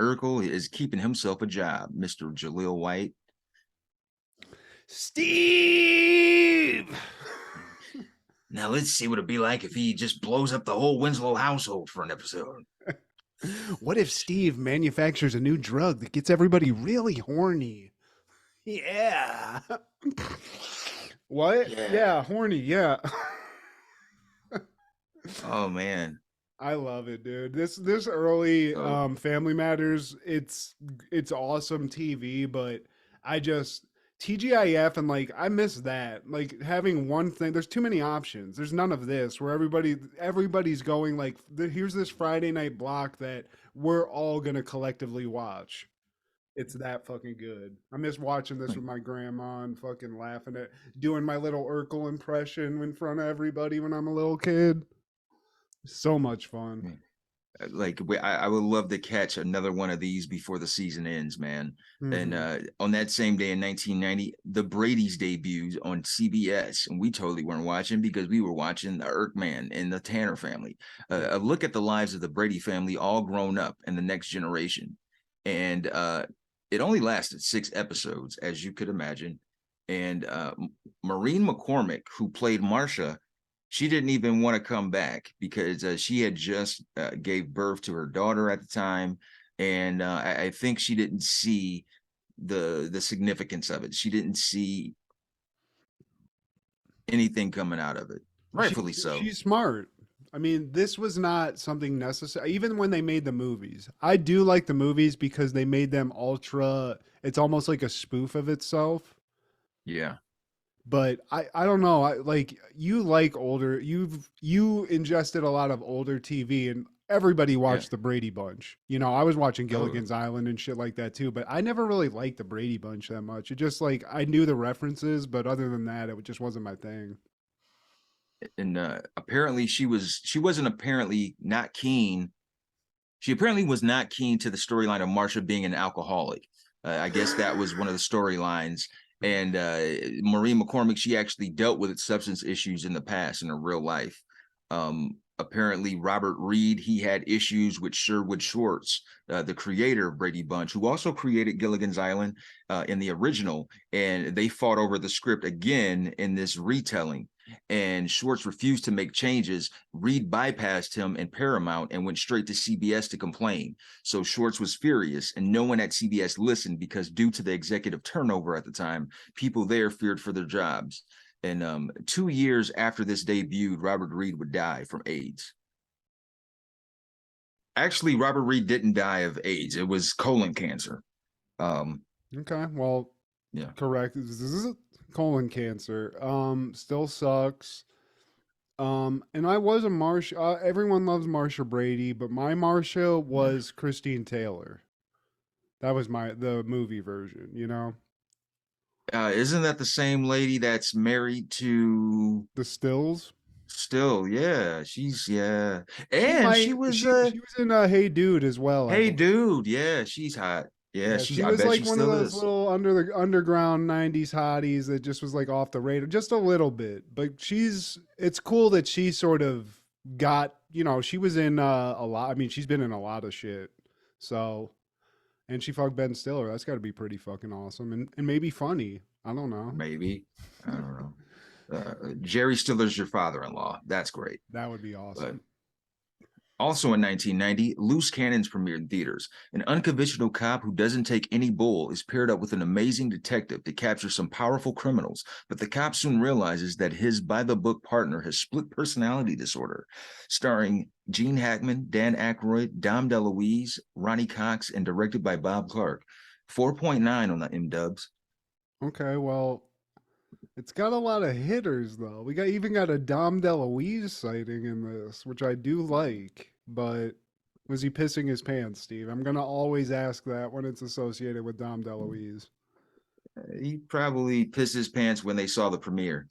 Urkel is keeping himself a job, Mr. Jaleel White. Steve! Now let's see what it'd be like if he just blows up the whole Winslow household for an episode. What if Steve manufactures a new drug that gets everybody really horny? Yeah. What? Yeah, horny. Yeah. Oh man, I love it, dude. This early Family Matters, it's awesome TV, but I just TGIF and like I miss that. Like having one thing, there's too many options. There's none of this where everybody's going like here's this Friday night block that we're all gonna collectively watch. It's that fucking good. I miss watching this with my grandma and fucking laughing at doing my little Urkel impression in front of everybody when I'm a little kid. So much fun. like I would love to catch another one of these before the season ends, man. And on that same day in 1990, the Brady's debuted on CBS, and we totally weren't watching because we were watching the Erkman and the Tanner family. A look at the lives of the Brady family, all grown up in the next generation. And it only lasted 6 episodes, as you could imagine. And Maureen McCormick, who played Marcia, she didn't even want to come back because she had just gave birth to her daughter at the time, and I think she didn't see the significance of it. She didn't see anything coming out of it. Rightfully so. She's smart. I mean, this was not something necessary. Even when they made the movies, I do like the movies because they made them ultra. It's almost like a spoof of itself. Yeah. But I don't know. You like older. You ingested a lot of older TV, and everybody watched the Brady Bunch. You know, I was watching Gilligan's Island and shit like that too. But I never really liked the Brady Bunch that much. It just like I knew the references, but other than that, it just wasn't my thing. And apparently she wasn't apparently not keen. She apparently was not keen to the storyline of Marcia being an alcoholic. I guess that was one of the storylines. And Maureen McCormick, she actually dealt with substance issues in the past in her real life. Apparently, Robert Reed, he had issues with Sherwood Schwartz, the creator of Brady Bunch, who also created Gilligan's Island in the original. And they fought over the script again in this retelling. And Schwartz refused to make changes. Reed bypassed him in Paramount and went straight to CBS to complain. So Schwartz was furious, and no one at CBS listened because due to the executive turnover at the time, people there feared for their jobs. And 2 years after this debuted, Robert Reed would die from AIDS. Actually, Robert Reed didn't die of AIDS. It was colon cancer. Okay, well, yeah, correct. Colon cancer. Still sucks. And I was a Marsha. Everyone loves Marsha Brady, but my Marsha was Christine Taylor. That was the movie version, you know? Isn't that the same lady that's married to the Stills? Still, yeah, and she was in Hey Dude as well. Hey Dude, yeah, she's hot. Yeah, she was like one of those little underground 90s hotties that just was like off the radar just a little bit. But it's cool that she sort of got, you know, she was in a lot. I mean, she's been in a lot of shit. So, and she fucked Ben Stiller. That's got to be pretty fucking awesome and maybe funny. I don't know. Maybe. I don't know. Jerry Stiller's your father-in-law. That's great. That would be awesome. Also in 1990, Loose Cannons premiered in theaters. An unconventional cop who doesn't take any bull is paired up with an amazing detective to capture some powerful criminals, but the cop soon realizes that his by-the-book partner has split personality disorder. Starring Gene Hackman, Dan Aykroyd, Dom DeLuise, Ronnie Cox, and directed by Bob Clark. 4.9 on the M-dubs. Okay, well, it's got a lot of hitters though. We got a Dom DeLuise sighting in this, which I do like. But was he pissing his pants, Steve? I'm gonna always ask that when it's associated with Dom DeLuise. He probably pissed his pants when they saw the premiere.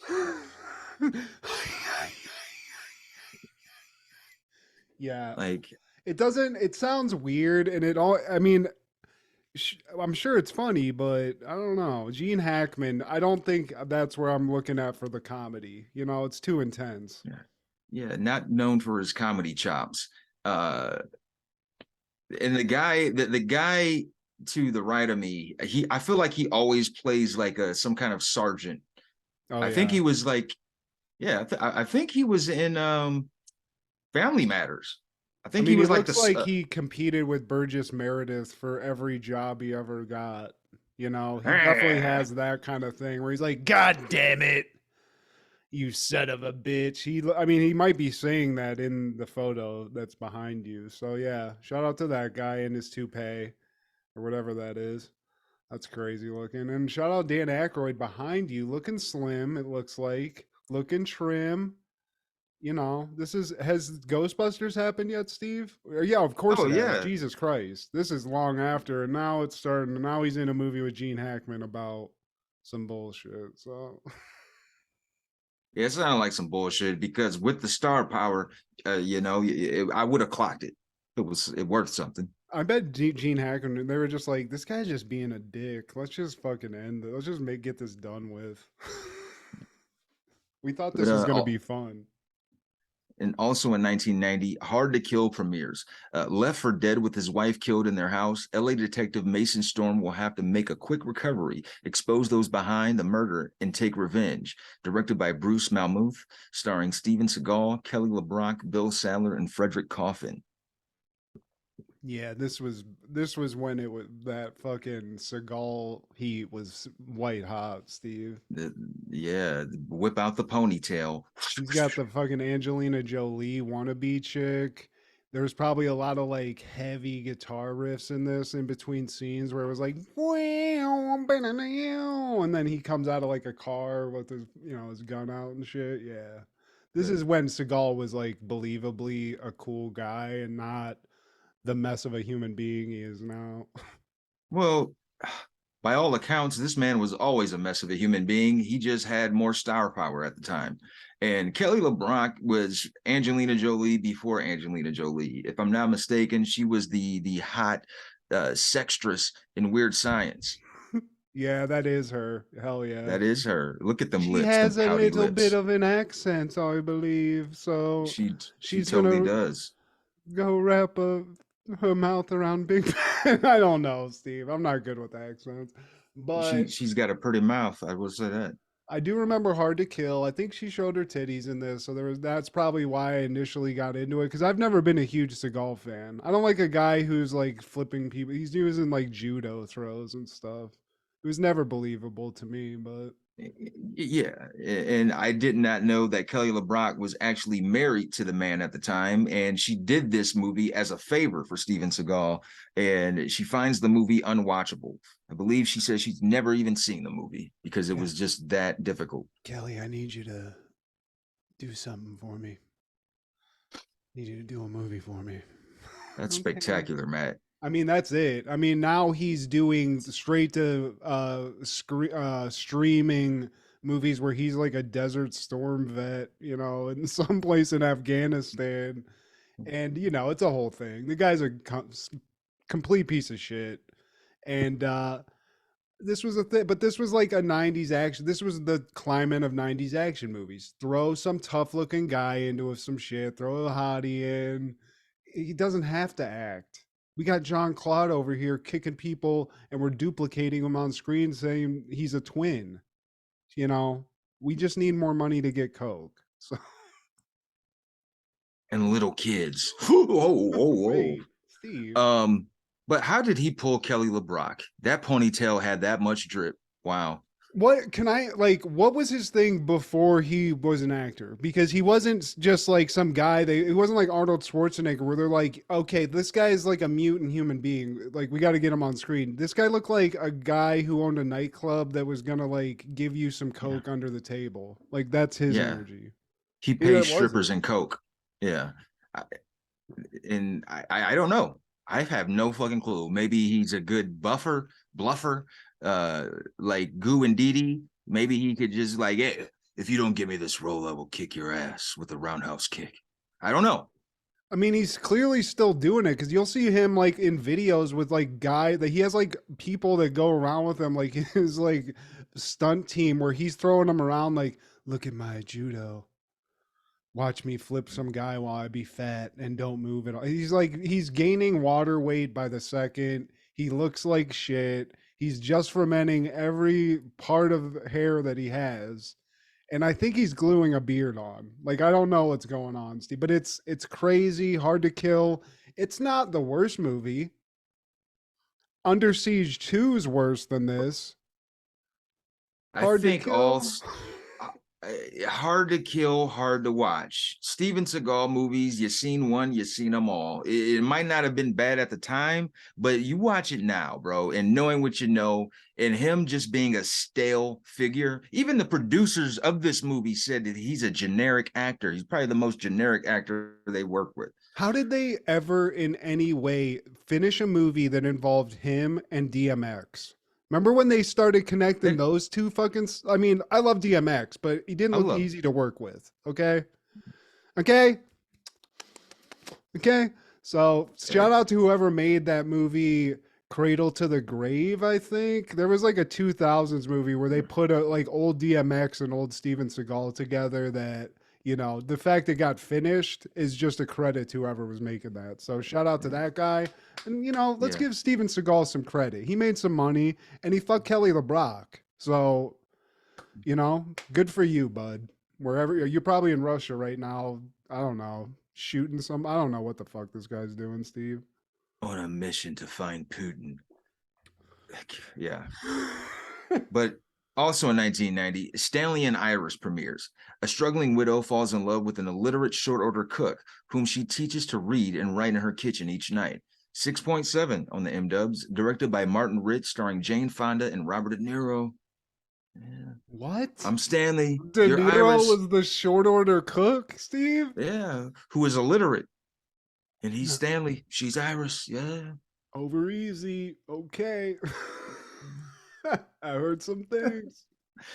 Yeah, Like, it doesn't. It sounds weird, and it all. I mean, I'm sure it's funny, but I don't know. Gene Hackman, I don't think that's where I'm looking at for the comedy. You know, it's too intense. yeah, not known for his comedy chops. Uh, and the guy to the right of me, I feel like he always plays like some kind of sergeant. Oh, I yeah. think he was like, yeah, I think he was in Family Matters. I think he was like looks like he competed with Burgess Meredith for every job he ever got. You know, he definitely has that kind of thing where he's like, "God damn it, you son of a bitch." He might be saying that in the photo that's behind you. So yeah, shout out to that guy and his toupee or whatever that is. That's crazy looking. And shout out Dan Aykroyd behind you, looking slim. It looks like looking trim. You know, has Ghostbusters happened yet, Steve? Yeah, of course Oh it has. yeah, Jesus Christ. This is long after, and now it's starting. Now he's in a movie with Gene Hackman about some bullshit. So yeah, it sounded like some bullshit because with the star power, I would have clocked it. It worth something. I bet Gene Hackman, they were just like, this guy's just being a dick. Let's just fucking end it. Let's just get this done with. We thought this But was going to be fun. And also in 1990, Hard to Kill premieres. Left for dead with his wife killed in their house, LA detective Mason Storm will have to make a quick recovery, expose those behind the murder, and take revenge. Directed by Bruce Malmuth, starring Steven Seagal, Kelly LeBrock, Bill Sadler, and Frederick Coffin. Yeah, this was when it was that fucking Seagal heat was white hot, Steve. Whip out the ponytail. He's got the fucking Angelina Jolie wannabe chick. There's probably a lot of like heavy guitar riffs in this in between scenes where it was like, and then he comes out of like a car with his gun out and shit. Yeah. This is when Seagal was like believably a cool guy and not the mess of a human being he is now. Well, by all accounts, this man was always a mess of a human being. He just had more star power at the time. And Kelly LeBrock was Angelina Jolie before Angelina Jolie. If I'm not mistaken, she was the hot sextress in Weird Science. Yeah, that is her. Hell yeah. That is her. Look at them she lips. She has a little lips. bit of an accent, I believe. So she totally does. Go wrap her mouth around Big Ben. I don't know, Steve. I'm not good with accents. But she's got a pretty mouth, I will say that. I do remember Hard to Kill. I think she showed her titties in this, so that's probably why I initially got into it, because I've never been a huge Seagal fan. I don't like a guy who's like flipping people. He's using like judo throws and stuff. It was never believable to me, but yeah, and I did not know that Kelly LeBrock was actually married to the man at the time, and she did this movie as a favor for Steven Seagal, and she finds the movie unwatchable. I believe she says she's never even seen the movie because it was just that difficult. Kelly, I need you to do something for me. I need you to do a movie for me. That's spectacular, Matt. I mean, that's it. I mean, now he's doing straight to streaming movies where he's like a Desert Storm vet, in some place in Afghanistan. And, it's a whole thing. The guy's a complete piece of shit. And this was a thing, but this was like a 90s action. This was the climate of 90s action movies. Throw some tough looking guy into some shit, throw a hottie in. He doesn't have to act. We got Jean-Claude over here kicking people and we're duplicating him on screen saying he's a twin. We just need more money to get coke. So and little kids. Whoa. Wait, Steve. But how did he pull Kelly LeBrock? That ponytail had that much drip. Wow. What was his thing before he was an actor? Because he wasn't just like some guy. It wasn't like Arnold Schwarzenegger where they're like, okay, this guy is like a mutant human being. Like, we got to get him on screen. This guy looked like a guy who owned a nightclub that was going to like give you some Coke under the table. Like, that's his energy. He pays strippers and Coke. Yeah. I don't know. I have no fucking clue. Maybe he's a good bluffer, like Goo and Dee. Maybe he could just like, hey, if you don't give me this role, I will kick your ass with a roundhouse kick. I don't know. I mean, he's clearly still doing it because you'll see him like in videos with like that he has like people that go around with him, like his like stunt team where he's throwing them around like, look at my judo. Watch me flip some guy while I be fat and don't move at all. He's gaining water weight by the second. He looks like shit. He's just fermenting every part of hair that he has. And I think he's gluing a beard on. Like, I don't know what's going on, Steve, but it's crazy, hard to kill. It's not the worst movie. Under Siege 2 is worse than this. Hard to kill, hard to watch. Steven Seagal movies, you seen one, you seen them all. It might not have been bad at the time, but you watch it now, bro, and knowing what you know, and him just being a stale figure. Even the producers of this movie said that he's a generic actor. He's probably the most generic actor they work with. How did they ever in any way finish a movie that involved him and DMX? Remember when they started connecting those two fucking... I mean, I love DMX, but he didn't look easy to work with, okay? So, shout out to whoever made that movie Cradle to the Grave, I think. There was like a 2000s movie where they put like old DMX and old Steven Seagal together that, you know, the fact it got finished is just a credit to whoever was making that. So shout out to that guy. And, you know, let's give Steven Seagal some credit. He made some money and he fucked Kelly LeBrock. So, you know, good for you, bud. Wherever you're probably in Russia right now. I don't know, shooting some. I don't know what the fuck this guy's doing, Steve. On a mission to find Putin. Yeah. But also in 1990, Stanley and Iris premieres. A struggling widow falls in love with an illiterate short-order cook whom she teaches to read and write in her kitchen each night. 6.7 on the M-Dubs, directed by Martin Ritt, starring Jane Fonda and Robert De Niro. Yeah. What? I'm Stanley. De Niro was the short-order cook, Steve? Yeah, who is illiterate. And he's Stanley. She's Iris. Yeah. Over easy. Okay. I heard some things.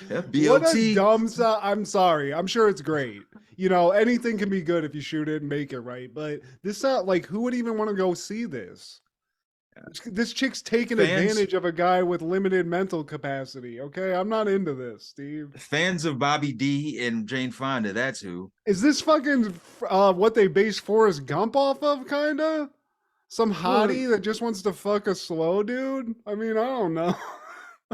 What a dumb I'm sorry. I'm sure it's great. You know, anything can be good if you shoot it and make it right. But this like, who would even want to go see this? This chick's taking advantage of a guy with limited mental capacity. Okay, I'm not into this, Steve. Fans of Bobby D and Jane Fonda. That's who. Is this fucking what they base Forrest Gump off of? Kinda. Some hottie that just wants to fuck a slow dude. I mean, I don't know.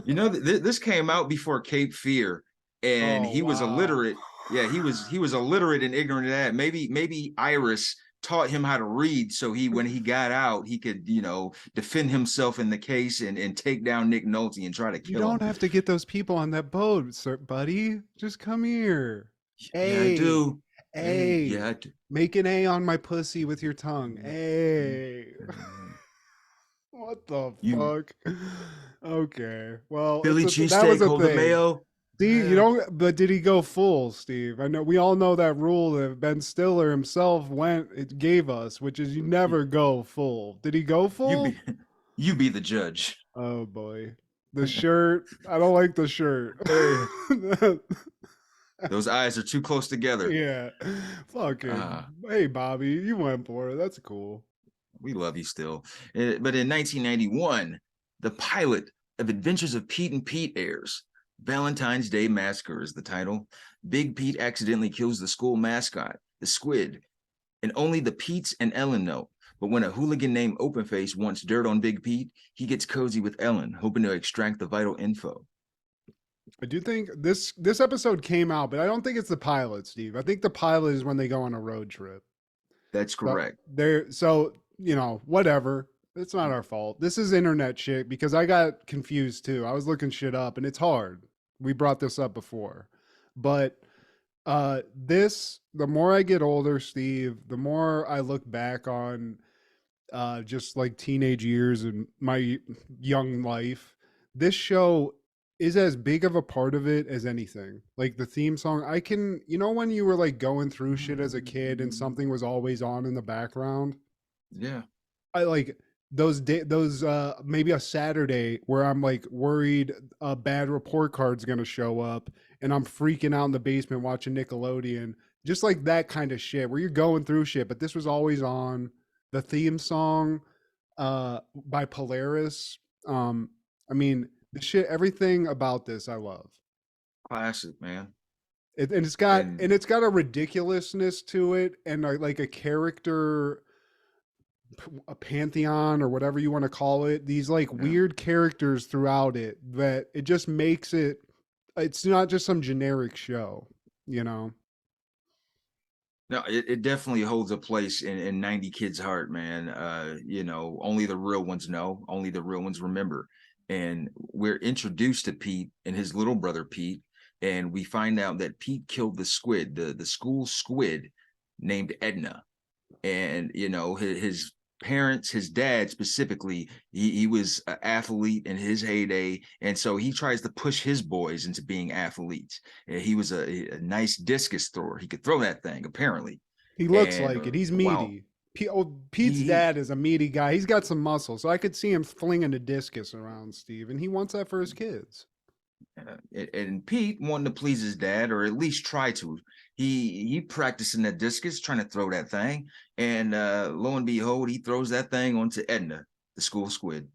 You know, this came out before Cape Fear, and he was illiterate. Yeah, he was illiterate and ignorant of that. Maybe Iris taught him how to read, so when he got out, he could, you know, defend himself in the case and take down Nick Nolte and try to kill him. You don't have to get those people on that boat, sir, buddy. Just come here. Hey, I do. Hey, yeah, I do. Make an A on my pussy with your tongue. Hey. What the fuck? Okay. Well, Philly cheesesteak, hold the mayo. See, you don't. But did he go full, Steve? I know we all know that rule that Ben Stiller himself gave us, which is you never go full. Did he go full? You be the judge. Oh boy, the shirt. I don't like the shirt. Those eyes are too close together. Yeah. Fucking. Hey, Bobby, you went for it. That's cool. We love you still. But in 1991, the pilot of Adventures of Pete and Pete airs. Valentine's Day Massacre is the title. Big Pete accidentally kills the school mascot, the squid, and only the Petes and Ellen know. But when a hooligan named Openface wants dirt on Big Pete, he gets cozy with Ellen, hoping to extract the vital info. I do think this episode came out, but I don't think it's the pilot, Steve. I think the pilot is when they go on a road trip. That's correct. So whatever. It's not our fault. This is internet shit because I got confused too. I was looking shit up and it's hard. We brought this up before. But the more I get older, Steve, the more I look back on just like teenage years and my young life. This show is as big of a part of it as anything. Like the theme song, I can, when you were like going through shit as a kid and something was always on in the background. Yeah. I like those maybe a Saturday where I'm like worried a bad report card's gonna show up and I'm freaking out in the basement watching Nickelodeon. Just like that kind of shit where you're going through shit, but this was always on. The theme song by Polaris. I mean, the shit, everything about this I love. Classic, man. And it's got a ridiculousness to it and like a character, a pantheon or whatever you want to call it. These like weird characters throughout it that it just makes it's not just some generic show, No, it definitely holds a place in 90 kids' heart, man. Only the real ones know, only the real ones remember. And we're introduced to Pete and his little brother Pete, and we find out that Pete killed the squid, the school squid named Edna. And his parents, his dad specifically, he was an athlete in his heyday, and so he tries to push his boys into being athletes. And he was a nice discus thrower. He could throw that thing, apparently. He looks like it. He's meaty. Wow. Pete's dad is a meaty guy. He's got some muscle, so I could see him flinging a discus around, Steve, and he wants that for his kids. And Pete wanted to please his dad, or at least try to. He practicing that discus, trying to throw that thing, and lo and behold, he throws that thing onto Edna, the school squid.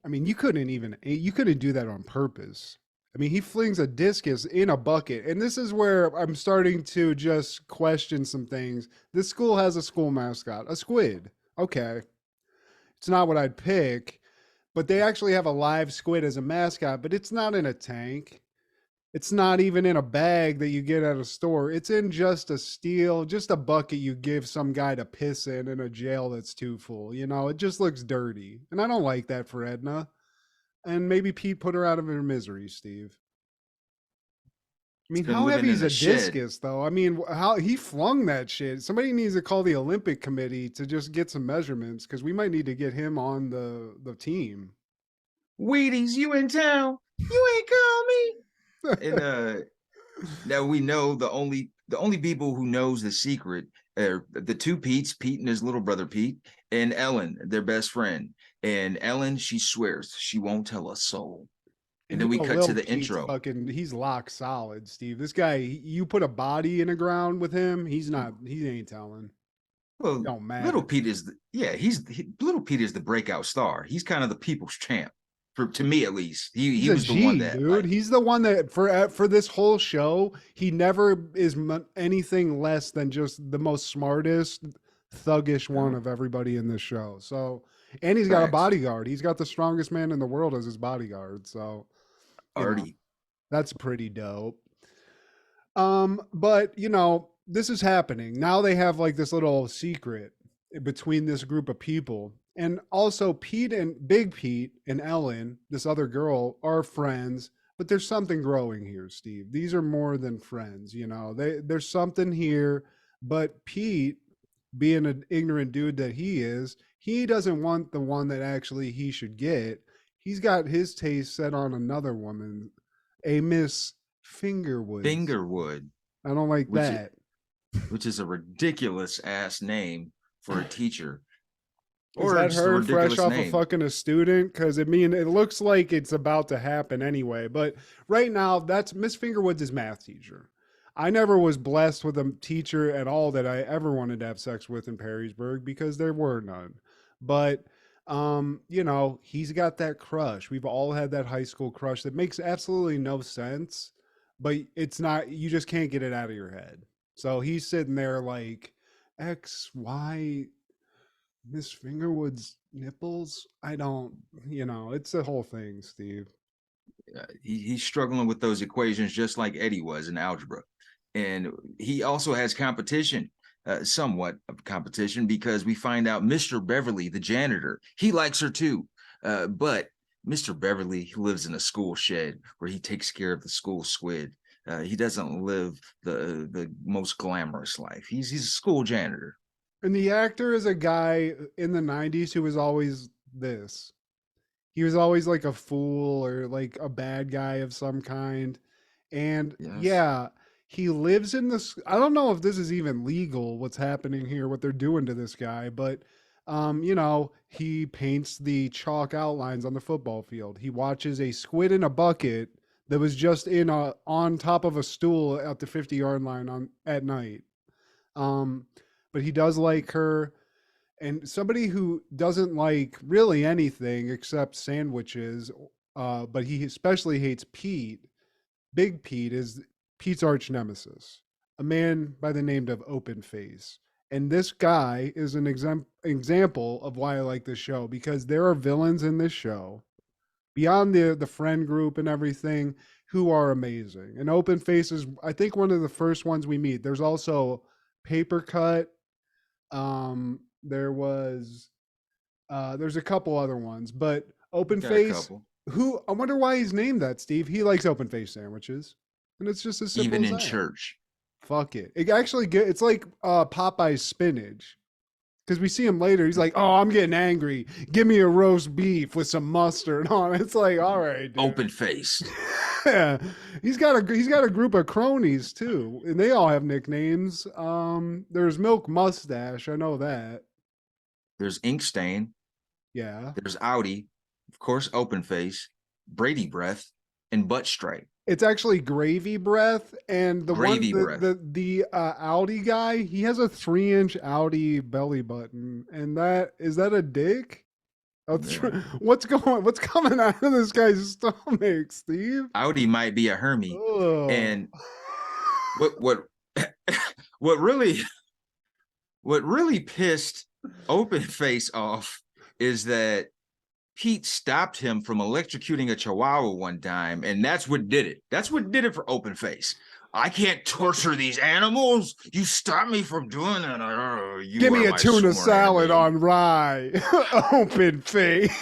I mean, you couldn't do that on purpose. I mean, he flings a discus in a bucket, and this is where I'm starting to just question some things. This school has a school mascot, a squid. Okay, it's not what I'd pick. But they actually have a live squid as a mascot, but it's not in a tank. It's not even in a bag that you get at a store. It's in just a bucket you give some guy to piss in a jail that's too full. It just looks dirty. And I don't like that for Edna. And maybe Pete put her out of her misery, Steve. I mean, how heavy is a discus, though? I mean, how he flung that shit. Somebody needs to call the Olympic Committee to just get some measurements because we might need to get him on the team. Wheaties, you in town? You ain't call me. And now we know the only people who knows the secret are the two Petes, Pete and his little brother Pete, and Ellen, their best friend. And Ellen, she swears she won't tell a soul. And then we cut to the intro. He's lock solid, Steve. This guy, you put a body in the ground with him, he ain't telling. Well, Little Pete is Little Pete is the breakout star. He's kind of the people's champ. To me, at least, he was the one that, dude. He's the one that for this whole show, he never is anything less than just the most smartest, thuggish one of everybody in this show. So, and he's got a bodyguard. He's got the strongest man in the world as his bodyguard. So, that's pretty dope. But this is happening now. They have like this little secret between this group of people. And also Big Pete and Ellen, this other girl, are friends, but there's something growing here, Steve. These are more than friends, there's something here, but Pete, being an ignorant dude that he is, he doesn't want the one that actually he should get. He's got his taste set on another woman, a Miss Fingerwood. I don't like that. Which is a ridiculous ass name for a teacher. Is that her fresh off of fucking a student? Because it looks like it's about to happen anyway. But right now, that's Miss Fingerwood's math teacher. I never was blessed with a teacher at all that I ever wanted to have sex with in Perrysburg because there were none. But he's got that crush. We've all had that high school crush that makes absolutely no sense, but it's not. You just can't get it out of your head. So he's sitting there like X, Y. Miss Fingerwood's nipples? I don't, it's the whole thing, Steve. He's struggling with those equations just like Eddie was in algebra. And he also has competition. somewhat of competition, because we find out Mr. Beverly, the janitor, he likes her too. But Mr. Beverly, he lives in a school shed where he takes care of the school squid. He doesn't live the most glamorous life. He's a school janitor. And the actor is a guy in the 90s who was always this. He was always like a fool or like a bad guy of some kind. And Yes. yeah, he lives in this. I don't know if this is even legal, what's happening here, what they're doing to this guy, but he paints the chalk outlines on the football field. He watches a squid in a bucket that was just on top of a stool at the 50-yard line at night. But he does like her. And somebody who doesn't like really anything except sandwiches, but he especially hates Pete, Big Pete, is Pete's arch nemesis, a man by the name of Open Face. And this guy is an example of why I like this show, because there are villains in this show, beyond the friend group and everything, who are amazing. And Open Face is, I think, one of the first ones we meet. There's also Paper Cut. There's a couple other ones, but Open Face, who I wonder why he's named that, Steve. He likes open face sandwiches, and it's just as simple Even as in that. church. Fuck it. It actually it's like Popeye's spinach, because we see him later. He's like, "Oh, I'm getting angry. Give me a roast beef with some mustard on it." It's like, all right, dude. Open face. Yeah, he's got a group of cronies too, and they all have nicknames. There's Milk Mustache. I know that. There's Ink Stain. Yeah. There's Audi, of course, Open Face, Brady Breath, and Butt Stripe. It's actually Gravy Breath, and the Audi guy, he has a 3-inch Audi belly button, and is that a dick? What's coming out of this guy's stomach, Steve? Audi might be a Hermie. Ugh. And what really pissed Open Face off is that Pete stopped him from electrocuting a chihuahua one time, and that's what did it. That's what did it for Open Face. I can't torture these animals. You stop me from doing that. Give me a tuna salad on rye. Open Face.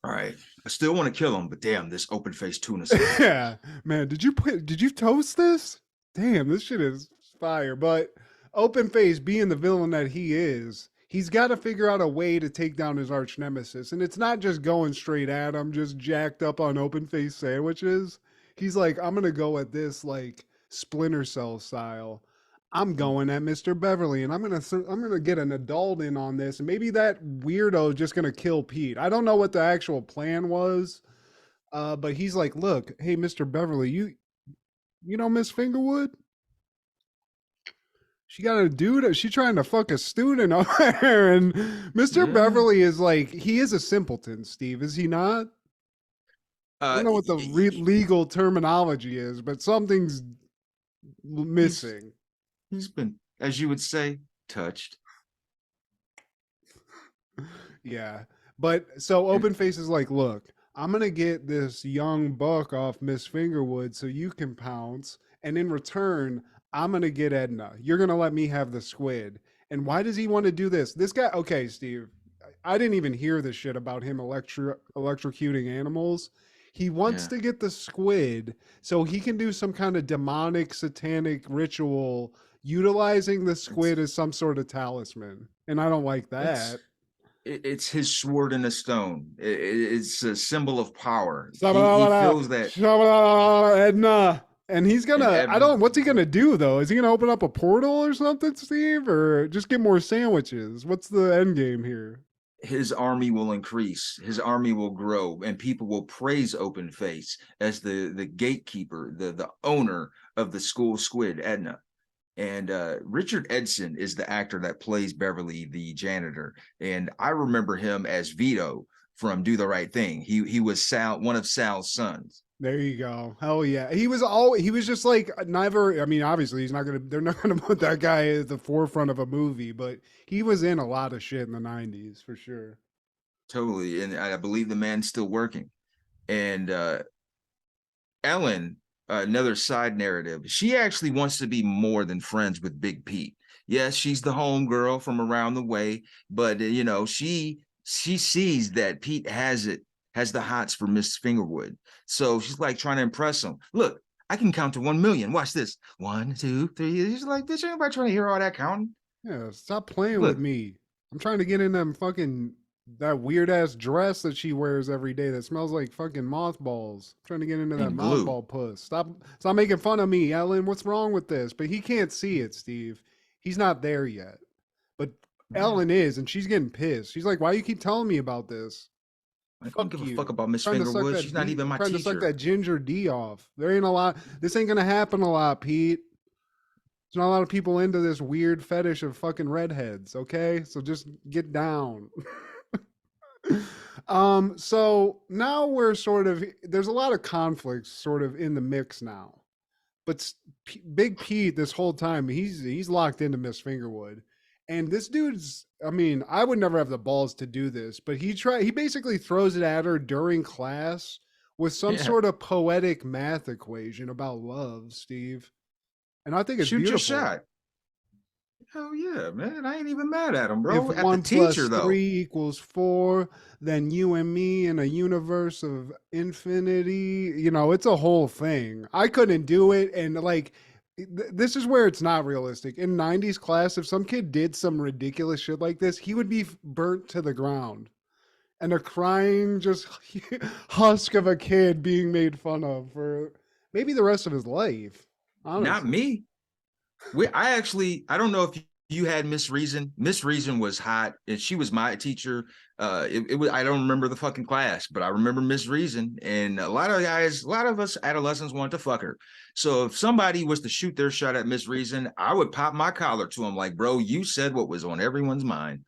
All right. I still want to kill him, but damn, this Open Face tuna salad. Yeah, man. Did you toast this? Damn, this shit is fire. But Open Face, being the villain that he is, he's got to figure out a way to take down his arch nemesis. And it's not just going straight at him, just jacked up on Open Face sandwiches. He's like, I'm going to go at this like Splinter Cell style. I'm going at Mr. Beverly, and I'm gonna get an adult in on this, and maybe that weirdo is just gonna kill Pete. I don't know what the actual plan was, but he's like, look, hey, Mr. Beverly, you know Miss Fingerwood? She got a dude. She's trying to fuck a student over there, and Mr. Beverly is like, he is a simpleton. Steve, is he not? I don't know what the legal terminology is, but something's missing. He's been, as you would say, touched. Yeah. But so Open Face is like, look, I'm going to get this young buck off Miss Fingerwood so you can pounce. And in return, I'm going to get Edna. You're going to let me have the squid. And why does he want to do this? This guy, okay, Steve, I didn't even hear this shit about him electrocuting animals. He wants to get the squid so he can do some kind of demonic, satanic ritual utilizing the squid as some sort of talisman. And I don't like that. It's his sword in a stone. It's a symbol of power. He feels that. Edna. And he's gonna, what's he gonna do though? Is he gonna open up a portal or something, Steve? Or just get more sandwiches? What's the end game here? His army will increase, his army will grow, and people will praise Open Face as the gatekeeper, the owner of the school squid, Edna. And Richard Edson is the actor that plays Beverly, the janitor. And I remember him as Vito from Do the Right Thing. He was one of Sal's sons. There you go. Hell yeah. He was just like never, I mean, obviously they're not gonna put that guy at the forefront of a movie, but he was in a lot of shit in the 90s for sure. Totally. And I believe the man's still working. And Ellen another side narrative. She actually wants to be more than friends with Big Pete. Yes, she's the home girl from around the way, but you know, she sees that Pete has the hots for Miss Fingerwood. So she's like trying to impress him. Look, I can count to 1,000,000. Watch this. 1, 2, 3. She's like, bitch, ain't nobody trying to hear all that counting. Yeah, stop playing Look, with me. I'm trying to get in them fucking that weird ass dress that she wears every day that smells like fucking mothballs. I'm trying to get into that and glue. mothball puss. Stop making fun of me, Ellen. What's wrong with this? But he can't see it, Steve. He's not there yet. But Ellen is, and she's getting pissed. She's like, "Why you keep telling me about this?" I don't give a fuck about Miss Trying to suck Fingerwood. that She's not D- even my trying to suck teacher. that ginger D off. There ain't a lot. This ain't gonna happen a lot, Pete. There's not a lot of people into this weird fetish of fucking redheads. Okay, so just get down. So now we're sort of there's a lot of conflicts sort of in the mix now. But Big Pete this whole time he's locked into Miss Fingerwood. And this dude's I mean, I would never have the balls to do this, but he basically throws it at her during class with some Yeah. sort of poetic math equation about love, Steve. And I think it's Shoot your beautiful. shot. Hell yeah, man. I ain't even mad at him, bro. If At 1 the teacher, plus though. 3 equals 4, then you and me in a universe of infinity, you know, it's a whole thing. I couldn't do it. And like, this is where it's not realistic. In 90s class, if some kid did some ridiculous shit like this, he would be burnt to the ground. And a crying, just husk of a kid being made fun of for maybe the rest of his life. Honestly. Not me. I don't know if you had Miss Reason. Miss Reason was hot, and she was my teacher. It was I don't remember the fucking class, but I remember Miss Reason. And a lot of us adolescents wanted to fuck her. So if somebody was to shoot their shot at Miss Reason, I would pop my collar to him, like, bro, you said what was on everyone's mind.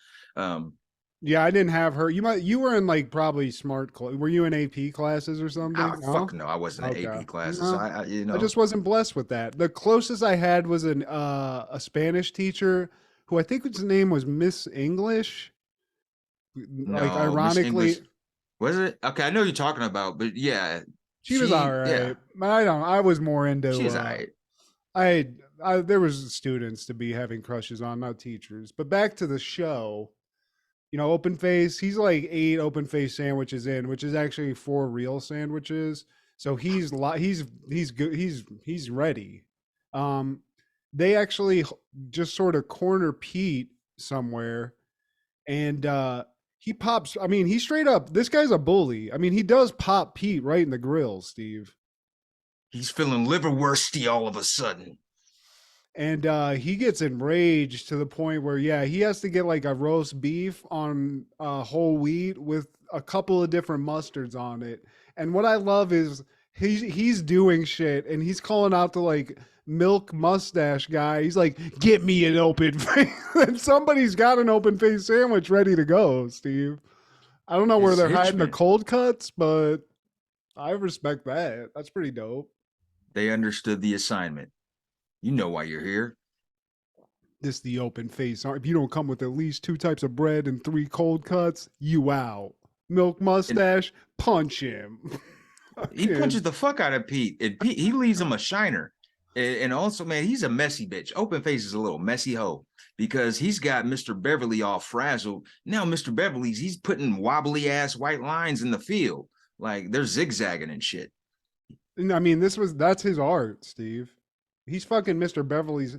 Yeah, I didn't have her. You were in like probably were you in AP classes or something? Fuck no, I wasn't in AP classes. No, I just wasn't blessed with that. The closest I had was a Spanish teacher who I think his name was Miss English. No, like ironically, English, was it? Okay, I know you're talking about, but yeah, she was all right. Yeah. But I was more into. She's all right. There was students to be having crushes on, not teachers. But back to the show. You know, open face. He's like 8 open face sandwiches in, which is actually 4 real sandwiches. So he's good. He's ready. They actually just sort of corner Pete somewhere, and he pops. I mean, he straight up. This guy's a bully. I mean, he does pop Pete right in the grill, Steve. He's feeling liverwursty all of a sudden. And he gets enraged to the point where, yeah, he has to get like a roast beef on whole wheat with a couple of different mustards on it. And what I love is he's doing shit and he's calling out to like milk mustache guy. He's like, get me an open face. And somebody's got an open face sandwich ready to go, Steve. I don't know where they're hiding the cold cuts, but I respect that. That's pretty dope. They understood the assignment. You know why you're here. This the open face. If you don't come with at least 2 types of bread and 3 cold cuts, you out. Milk mustache, punch him. He punches the fuck out of Pete. And Pete, he leaves him a shiner. And also, man, he's a messy bitch. Open face is a little messy hoe because he's got Mr. Beverly all frazzled. Now, Mr. Beverly's, he's putting wobbly ass white lines in the field. Like they're zigzagging and shit. I mean, that's his art, Steve. He's fucking Mr. Beverly's.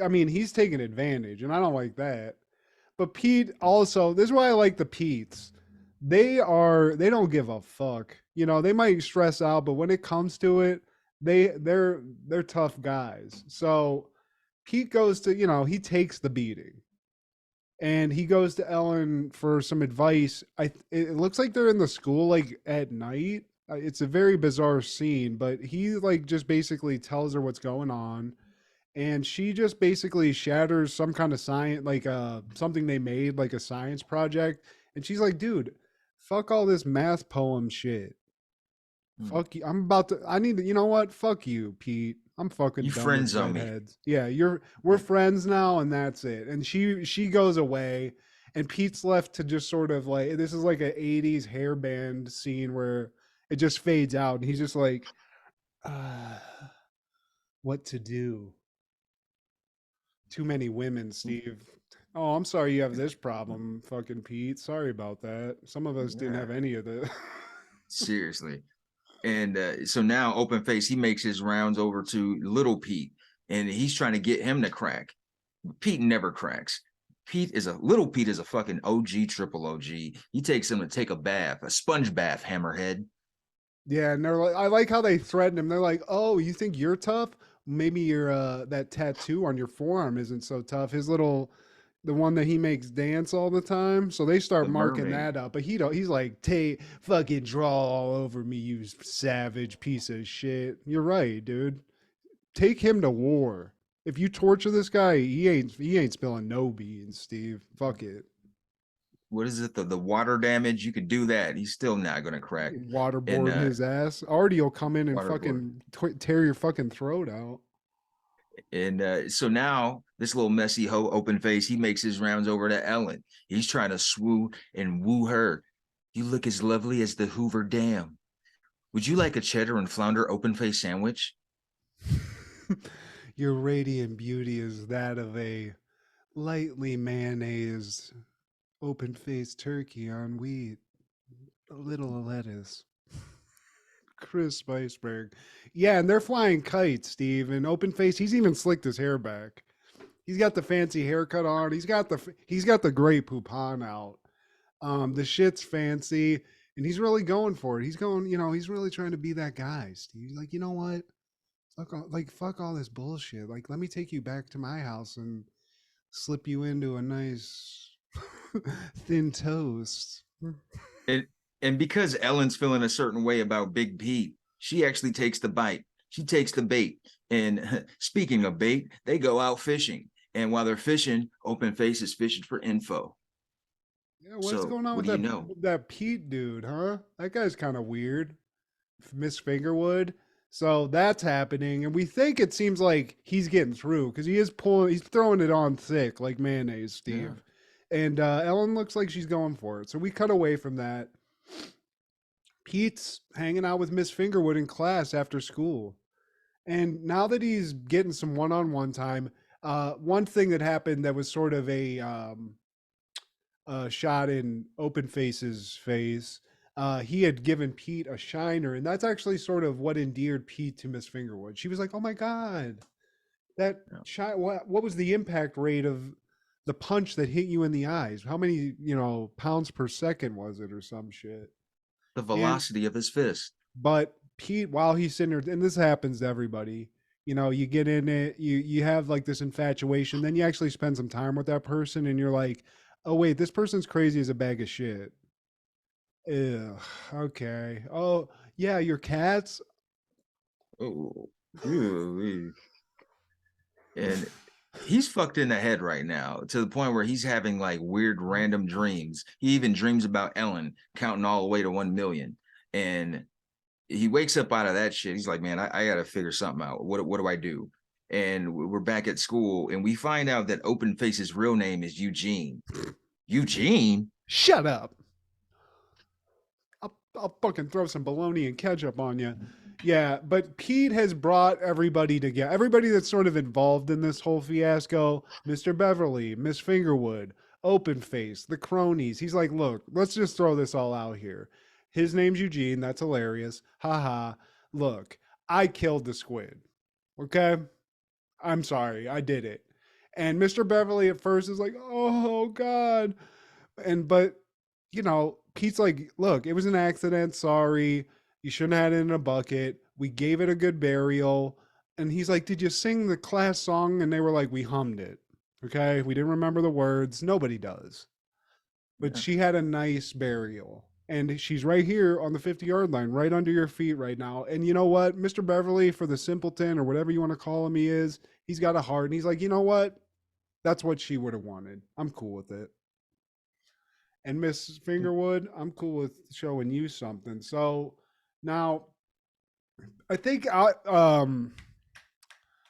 I mean, he's taking advantage, and I don't like that. But Pete also, this is why I like the Petes. They don't give a fuck. You know, they might stress out, but when it comes to it, they're tough guys. So Pete goes to, you know, he takes the beating. And he goes to Ellen for some advice. It looks like they're in the school like at night. It's a very bizarre scene, but he like just basically tells her what's going on, and she just basically shatters some kind of science, like something they made, like a science project, and she's like, "Dude, fuck all this math poem shit. Fuck you. I need to. You know what? Fuck you, Pete. I'm fucking. You done friend with zone me. redheads. Yeah, we're friends now, and that's it." And she goes away, and Pete's left to just sort of like this is like an '80s hair band scene where it just fades out and he's just like What to do? Too many women, Steve. Oh, I'm sorry you have this problem, fucking Pete. Sorry about that. Some of us didn't Yeah, have any of this. seriously. And so now Open Face, he makes his rounds over to Little Pete, and he's trying to get him to crack. Pete never cracks. Little Pete is a fucking OG, triple OG. He takes him to take a bath, a sponge bath, hammerhead. Yeah, and they're like, I like how they threaten him. They're like, "Oh, you think you're tough? Maybe your that tattoo on your forearm isn't so tough. His little, the one that he makes dance all the time." So they start The marking mermaid. that up. But he don't. He's like, "Tay, fucking draw all over me, you savage piece of shit." You're right, dude. Take him to war. If you torture this guy, he ain't spilling no beans, Steve. Fuck it. What is it? The water damage? You could do that. He's still not gonna crack. And Waterboarding his ass. Artie will come in and waterboard. fucking tear your fucking throat out. And so now this little messy hoe Open Face, he makes his rounds over to Ellen. He's trying to swoo and woo her. You look as lovely as the Hoover Dam. Would you like a cheddar and flounder Open Face sandwich? Your radiant beauty is that of a lightly mayonnaised open-faced turkey on wheat. A little lettuce. Crisp iceberg. Yeah, and they're flying kites, Steve. And open face, he's even slicked his hair back. He's got the fancy haircut on. He's got the gray poupon out. The shit's fancy, and he's really going for it. He's going, he's really trying to be that guy, Steve. He's like, you know what? Fuck all this bullshit. Like, let me take you back to my house and slip you into a nice thin toast. And and because Ellen's feeling a certain way about Big Pete, she actually takes the bite. She takes the bait. And speaking of bait, they go out fishing. And while they're fishing, Open Face is fishing for info. Yeah, what's So going on what with do you know? that Pete dude, huh? That guy's kind of weird. Miss Fingerwood. So that's happening, and we think it seems like he's getting through because he's throwing it on thick like mayonnaise, Steve. Yeah. And Ellen looks like she's going for it. So we cut away from that. Pete's hanging out with Miss Fingerwood in class after school. And now that he's getting some one-on-one time, one thing that happened that was sort of a shot in Open Face's face. He had given Pete a shiner, and that's actually sort of what endeared Pete to Miss Fingerwood. She was like, "Oh my god, that shot! What was the impact rate of the punch that hit you in the eyes? How many pounds per second was it, or some shit?" The velocity of his fist. But Pete, while he's sitting there, and this happens to everybody, you get in it, you have like this infatuation, then you actually spend some time with that person, and you're like, "Oh wait, this person's crazy as a bag of shit." Ew, okay. Oh, yeah, your cats. Oh, and he's fucked in the head right now to the point where he's having like weird random dreams. He even dreams about Ellen counting all the way to 1 million. And he wakes up out of that shit. He's like, man, I got to figure something out. What do I do? And we're back at school and we find out that Open Face's real name is Eugene. Eugene? Shut up. I'll fucking throw some bologna and ketchup on you. Yeah, but Pete has brought everybody together. Everybody that's sort of involved in this whole fiasco, Mr. Beverly, Miss Fingerwood, Open Face, the cronies. He's like, look, let's just throw this all out here. His name's Eugene. That's hilarious. Haha. Look, I killed the squid. Okay? I'm sorry. I did it. And Mr. Beverly at first is like, oh, God. But Pete's like, look, it was an accident. Sorry. You shouldn't have had it in a bucket. We gave it a good burial. And he's like, did you sing the class song? And they were like, we hummed it. Okay. We didn't remember the words. Nobody does. But she had a nice burial. And she's right here on the 50-yard line, right under your feet right now. And you know what? Mr. Beverly, for the simpleton or whatever you want to call him, he's got a heart. And he's like, you know what? That's what she would have wanted. I'm cool with it. And Miss Fingerwood, I'm cool with showing you something. So now I think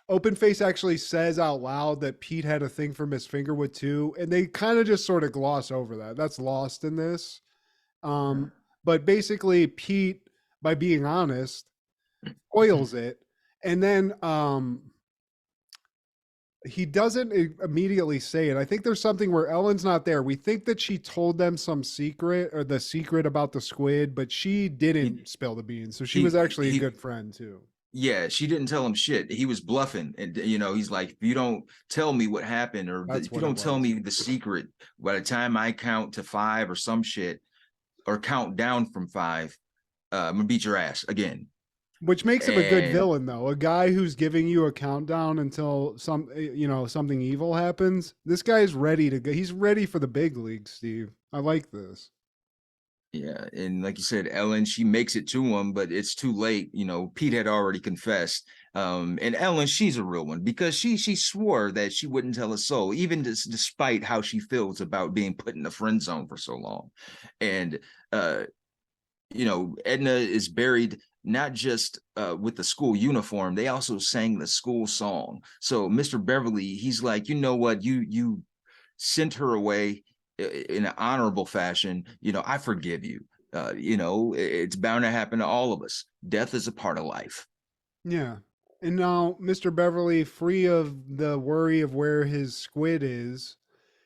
Open Face actually says out loud that Pete had a thing for Miss Fingerwood too. And they kind of just sort of gloss over that. That's lost in this. But basically Pete, by being honest, spoils it, and then he doesn't immediately say it. I think there's something where Ellen's not there. We think that she told them some secret or the secret about the squid, but she didn't spill the beans. So she was actually a good friend too. Yeah, she didn't tell him shit. He was bluffing. And, he's like, if you don't tell me what happened, or if you don't tell me the secret, by the time I count to 5 or some shit, or count down from 5, I'm going to beat your ass again. Which makes him a good villain, though. A guy who's giving you a countdown until something evil happens. This guy's ready to go. He's ready for the big leagues, Steve. I like this. Yeah, and like you said, Ellen, she makes it to him, but it's too late. Pete had already confessed. And Ellen, she's a real one, because she swore that she wouldn't tell a soul, even despite how she feels about being put in the friend zone for so long. And Edna is buried not just with the school uniform, they also sang the school song. So Mr. Beverly, he's like, you know what, you sent her away in an honorable fashion. I forgive you. It's bound to happen to all of us. Death is a part of life. Yeah. And now Mr. Beverly, free of the worry of where his squid is,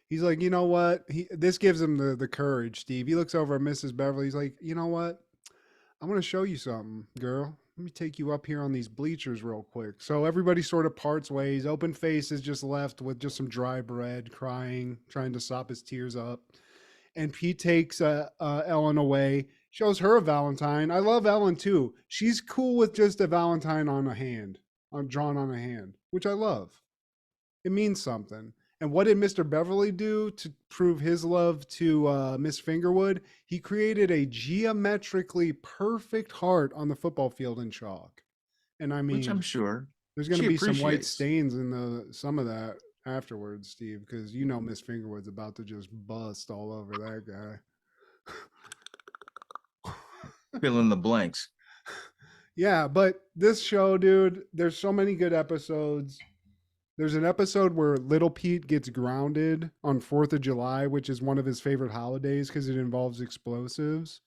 he's like, you know what? This gives him the courage, Steve. He looks over at Mrs. Beverly. He's like, you know what? I'm going to show you something, girl. Let me take you up here on these bleachers real quick. So everybody sort of parts ways. Open Face is just left with just some dry bread, crying, trying to sop his tears up. And Pete takes Ellen away, shows her a Valentine. I love Ellen too. She's cool with just a Valentine on a hand, drawn on a hand, which I love. It means something. And what did Mr. Beverly do to prove his love to Miss Fingerwood? He created a geometrically perfect heart on the football field in chalk. And I mean, which I'm sure there's going to be some white stains in some of that afterwards, Steve, because Miss Fingerwood's about to just bust all over that guy. Fill in the blanks. Yeah, but this show, dude, there's so many good episodes. There's an episode where Little Pete gets grounded on 4th of July, which is one of his favorite holidays because it involves explosives.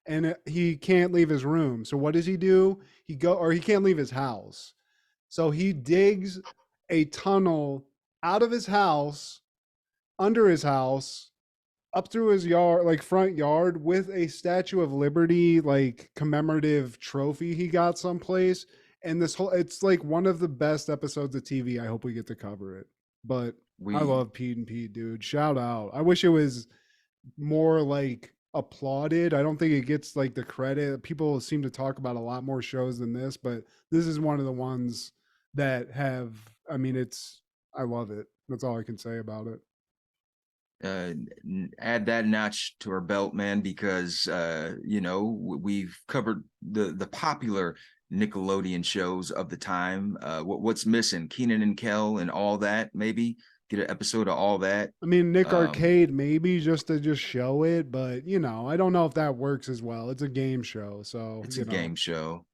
And he can't leave his room. So what does he do? He can't leave his house. So he digs a tunnel out of his house, under his house, up through his yard, like front yard, with a Statue of Liberty, like commemorative trophy he got someplace. And it's like one of the best episodes of TV. I hope we get to cover it. But I love Pete and Pete, dude. Shout out. I wish it was more like applauded. I don't think it gets like the credit. People seem to talk about a lot more shows than this, but this is one of the ones that have, I love it. That's all I can say about it. Add that notch to our belt, man, because we've covered the popular Nickelodeon shows of the time. What's missing? Kenan and Kel and all that. Maybe get an episode of all that. I mean, Nick Arcade, maybe just to show it, but I don't know if that works as well. It's a game show, so it's a game show.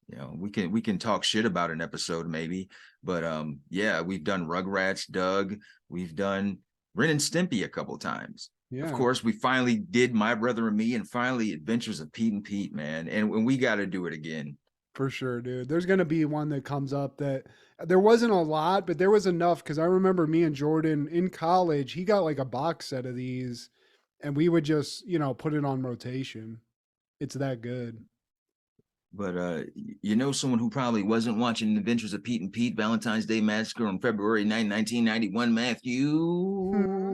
We can talk shit about an episode maybe, but yeah, we've done Rugrats, Doug. We've done Ren and Stimpy a couple times. Yeah. Of course, we finally did My Brother and Me, and finally Adventures of Pete and Pete, man. And we got to do it again. For sure, dude. There's going to be one that comes up that there wasn't a lot, but there was enough, because I remember me and Jordan in college, he got like a box set of these, and we would just, put it on rotation. It's that good. But someone who probably wasn't watching Adventures of Pete and Pete, Valentine's Day Massacre on February 9, 1991, Matthew?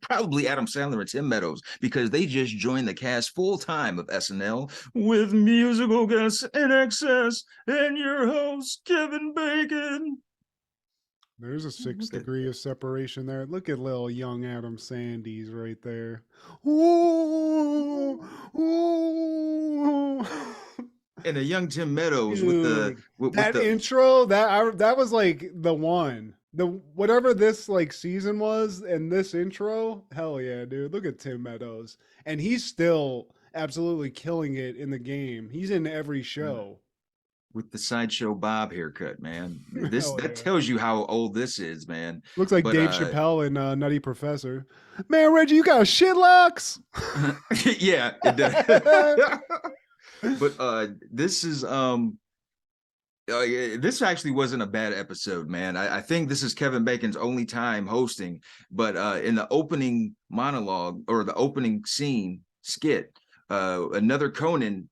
Probably Adam Sandler and Tim Meadows, because they just joined the cast full-time of SNL with musical guests in excess and your host, Kevin Bacon. There's a 6 degree of separation there. Look at little young Adam Sandys right there. Ooh, ooh. And a young Tim Meadows, dude, with that the intro, that was like the one. Whatever this like season was, and this intro, hell yeah, dude. Look at Tim Meadows. And he's still absolutely killing it in the game. He's in every show. With the Sideshow Bob haircut, man. That tells you how old this is, man. Looks like Dave Chappelle in Nutty Professor. Man, Reggie, you got shit locks. Yeah, it does. But this is this actually wasn't a bad episode, man. I think this is Kevin Bacon's only time hosting, but in the opening monologue or the opening scene skit, another Conan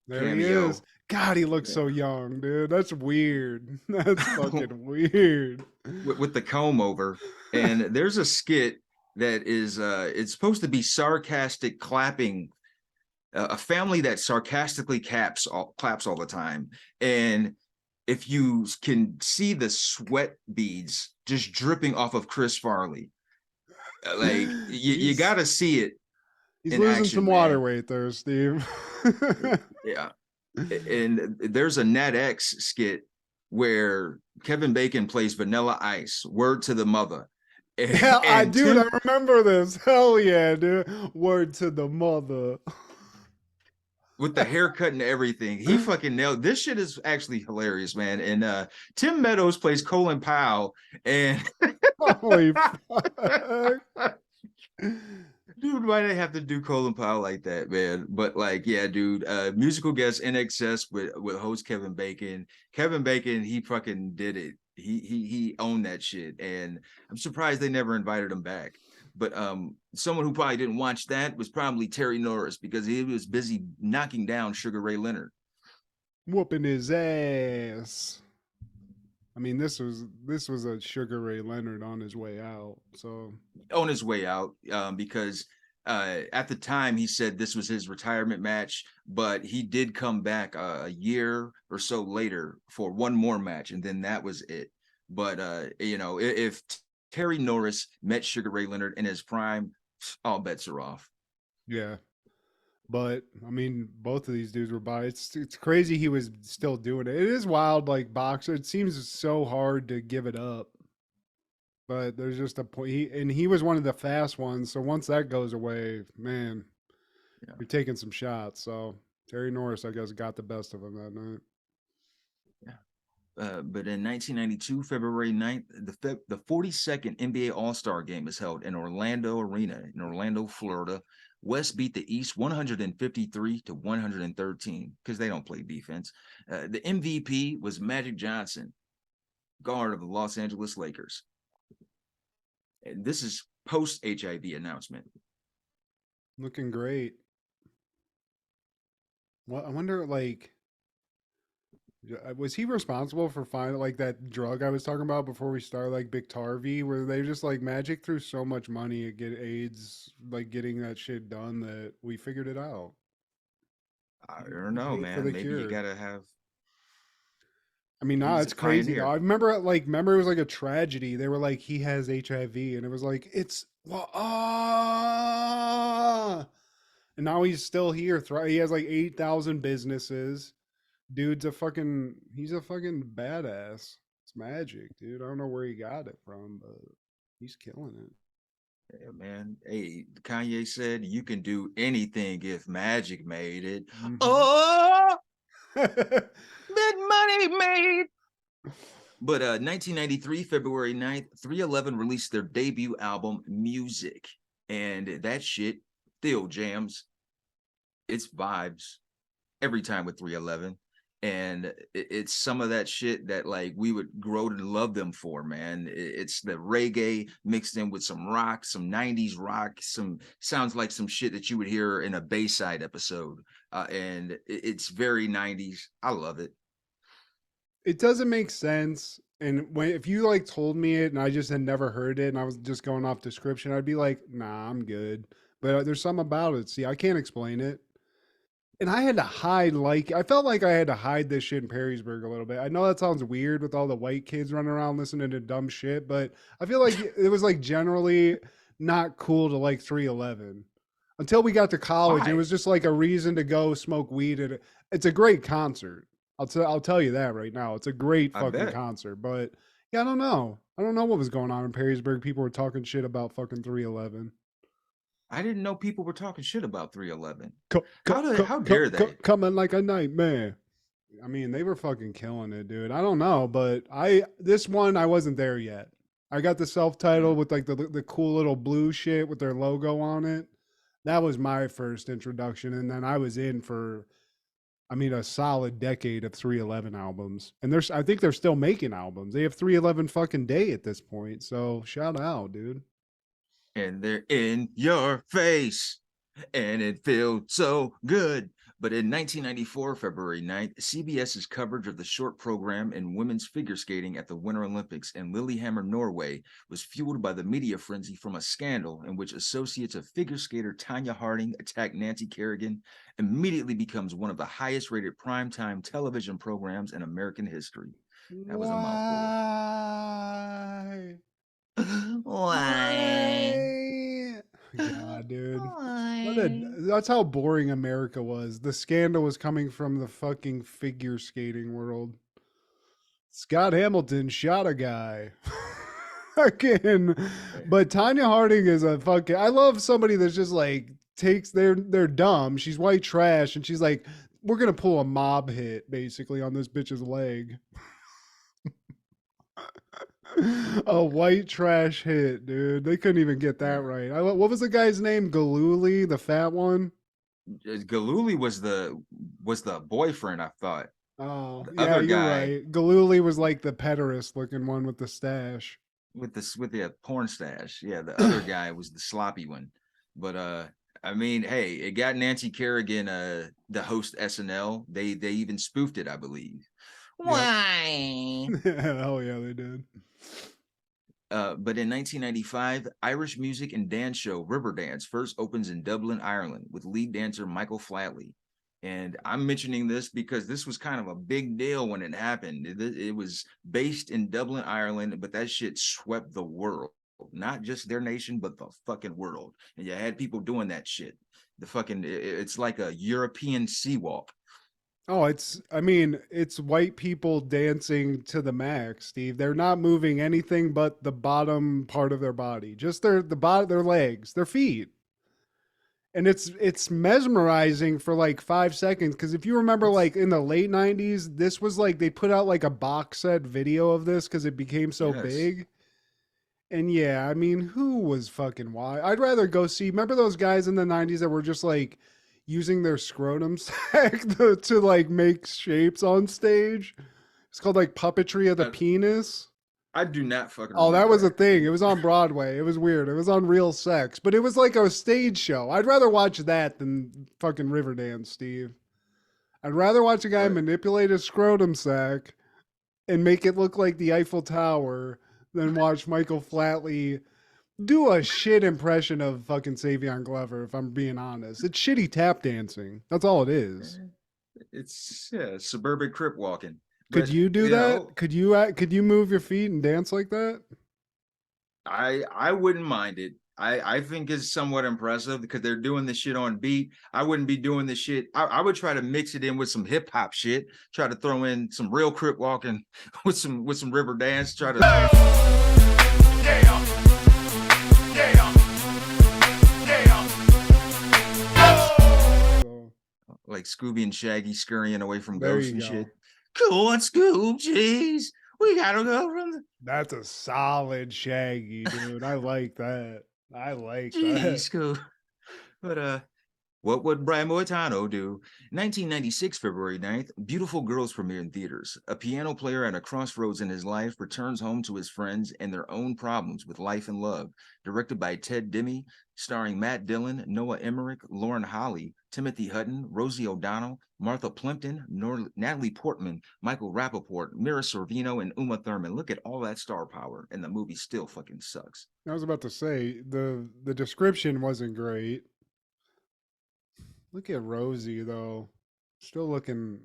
There cameo. he is. God, he looks so young, dude. That's weird. That's fucking weird. With the comb over. And there's a skit that is it's supposed to be sarcastic clapping, a family that sarcastically claps all the time. And if you can see the sweat beads just dripping off of Chris Farley, like you got to see it. He's losing some water weight there, Steve. Yeah. And there's a Nat X skit where Kevin Bacon plays Vanilla Ice, Word to the Mother. Yeah, I remember this. Hell yeah, dude. Word to the mother. With the haircut and everything. He fucking nailed this. Shit is actually hilarious, man. And Tim Meadows plays Colin Powell. And holy fuck. Dude, why did they have to do Colin Powell like that, man? But like, yeah, dude, musical guest in excess with host Kevin Bacon. Kevin Bacon, he fucking did it. He owned that shit. And I'm surprised they never invited him back. But someone who probably didn't watch that was probably Terry Norris, because he was busy knocking down Sugar Ray Leonard. Whooping his ass. I mean, this was a Sugar Ray Leonard on his way out. So on his way out, because at the time he said this was his retirement match, but he did come back a year or so later for one more match, and then that was it. But you know, if Terry Norris met Sugar Ray Leonard in his prime, all bets are off. Yeah. But I mean, both of these dudes were by. It's crazy he was still doing it. It is wild, like boxer. It seems so hard to give it up. But there's just a point. He was one of the fast ones. So once that goes away, man, you're taking some shots. So Terry Norris, I guess, got the best of him that night. Yeah. But in 1992, February 9th, the 42nd NBA All-Star Game is held in Orlando Arena in Orlando, Florida. West beat the East 153-113 because they don't play defense. The MVP was Magic Johnson, guard of the Los Angeles Lakers. And this is post-HIV announcement. Looking great. Well, I wonder, like, was he responsible for finding like that drug I was talking about before we started, like Biktarvy, where they just like Magic threw so much money at get AIDS, like getting that shit done, that we figured it out. I don't know, man. Maybe cure. You gotta have. I mean, nah, it's crazy. Though. I remember it was like a tragedy. They were like, he has HIV, and it was like, it's and now he's still here. He has like 8,000 businesses. Dude's he's a fucking badass. It's Magic, dude. I don't know where he got it from, but he's killing it. Yeah, man. Hey, Kanye said you can do anything if Magic made it. Mm-hmm. Oh, that money made. But 1993, February 9th, 311 released their debut album, Music. And that shit still jams. It's vibes every time with 311. And it's some of that shit that like we would grow to love them for, man. It's the reggae mixed in with some rock, some 90s rock, some sounds like some shit that you would hear in a Bayside episode. And it's very 90s. I love it. It doesn't make sense. And if you like told me it and I just had never heard it and I was just going off description, I'd be like, nah, I'm good. But there's something about it. See, I can't explain it. And I had to hide, I felt like I had to hide this shit in Perrysburg a little bit. I know that sounds weird with all the white kids running around listening to dumb shit, but I feel like it was like generally not cool to like 311 until we got to college. Why? It was just like a reason to go smoke weed. It's a great concert. I'll tell you that right now. It's a great fucking concert, but yeah, I don't know. I don't know what was going on in Perrysburg. People were talking shit about fucking 311. I didn't know people were talking shit about 311. How dare they? Coming like a nightmare. I mean, they were fucking killing it, dude. I don't know, but this one, I wasn't there yet. I got the self-title with like the cool little blue shit with their logo on it. That was my first introduction, and then I was in for I mean, a solid decade of 311 albums. And I think they're still making albums. They have 311 fucking day at this point. So shout out, dude. And they're in your face. And it feels so good. But in 1994, February 9th, CBS's coverage of the short program in women's figure skating at the Winter Olympics in Lillehammer, Norway, was fueled by the media frenzy from a scandal in which associates of figure skater Tanya Harding attacked Nancy Kerrigan, immediately becomes one of the highest rated primetime television programs in American history. That was a mouthful. Why? God, dude. That's how boring America was. The scandal was coming from the fucking figure skating world. Scott Hamilton shot a guy. Fucking, but Tanya Harding is a fucking. I love somebody that's just like they're dumb. She's white trash, and she's like, we're gonna pull a mob hit basically on this bitch's leg. A white trash hit, dude. They couldn't even get that right. What was the guy's name? Galooly, the fat one. Galooly was the boyfriend, I thought. Oh, the yeah, other you're guy, right. Galooly was like the pederast looking one with the stash. with the porn stash. Yeah, the other guy was the sloppy one. But I mean, hey, it got Nancy Kerrigan the host SNL. They even spoofed it, I believe. Why? Oh yeah, they did. But in 1995, Irish music and dance show Riverdance first opens in Dublin, Ireland, with lead dancer Michael Flatley. And I'm mentioning this because this was kind of a big deal when it happened. It was based in Dublin, Ireland, but that shit swept the world. Not just their nation, but the fucking world. And you had people doing that shit. It's like a European sea walk. Oh, it's white people dancing to the max, Steve. They're not moving anything but the bottom part of their body, just their legs, their feet. And it's mesmerizing for like 5 seconds. Because if you remember, like in the late 90s, this was like they put out like a box set video of this because it became so big. And yeah, I mean, who was fucking why? I'd rather go see. Remember those guys in the 90s that were just like using their scrotum sack to like make shapes on stage? It's called like puppetry of the penis. I do not fucking. Oh, that was a thing. It was on Broadway. It was weird. It was on Real Sex, but it was like a stage show. I'd rather watch that than fucking Riverdance, Steve. I'd rather watch a guy manipulate a scrotum sack and make it look like the Eiffel Tower than watch Michael Flatley do a shit impression of fucking Savion Glover, if I'm being honest. It's shitty tap dancing. That's all it is. It's suburban crip walking. Could you do that? Could you move your feet and dance like that? I wouldn't mind it. I think it's somewhat impressive because they're doing this shit on beat. I wouldn't be doing this shit. I would try to mix it in with some hip hop shit. Try to throw in some real crip walking with some river dance. Try to. Like Scooby and Shaggy scurrying away from ghosts and shit. Cool on Scoob, jeez. We gotta go from the. That's a solid Shaggy, dude. I like that. I like that. Scoob. But what would Brian Boitano do? 1996, February 9th, Beautiful Girls premiere in theaters. A piano player at a crossroads in his life returns home to his friends and their own problems with life and love. Directed by Ted Demme, starring Matt Dillon, Noah Emmerich, Lauren Holly, Timothy Hutton, Rosie O'Donnell, Martha Plimpton, Natalie Portman, Michael Rappaport, Mira Sorvino, and Uma Thurman. Look at all that star power, and the movie still fucking sucks. I was about to say, the description wasn't great. Look at Rosie though, still looking.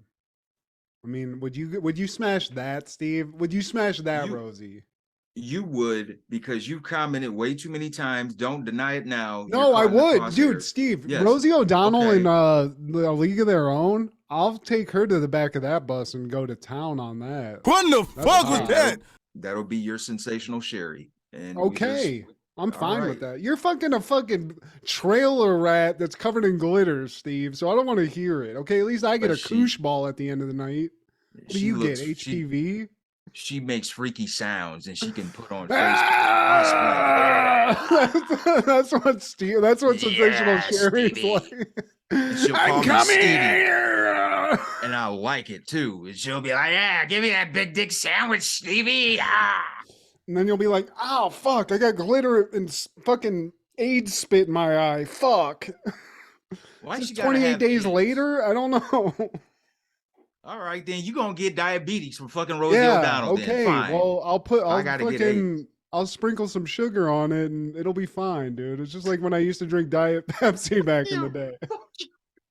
I mean, would you smash that, Steve? Would you smash that, Rosie? You would, because you commented way too many times. Don't deny it now. No, I would, dude. Steve, yes. Rosie O'Donnell in the League of Their Own. I'll take her to the back of that bus and go to town on that. What the fuck was that? That'll be your sensational Sherry. And okay. I'm fine with that. You're fucking a fucking trailer rat that's covered in glitter, Steve. So I don't want to hear it. Okay, at least I get a koosh ball at the end of the night. What do you get? HPV? She makes freaky sounds and she can put on face. That's what Steve. That's what sensational Sherry's like. I'm coming here. I'll like it too. And she'll be like, "Yeah, give me that big dick sandwich, Stevie." Ah. And then you'll be like, "Oh fuck, I got glitter and fucking AIDS spit in my eye. Fuck." Why Is she this gotta 28 have days AIDS? later? I don't know. All right, then you gonna get diabetes from fucking Rosie Yeah, O'Donnell. Then okay. fine. Well, I gotta get AIDS. I'll sprinkle some sugar on it and it'll be fine, dude. It's just like when I used to drink Diet Pepsi back in the day.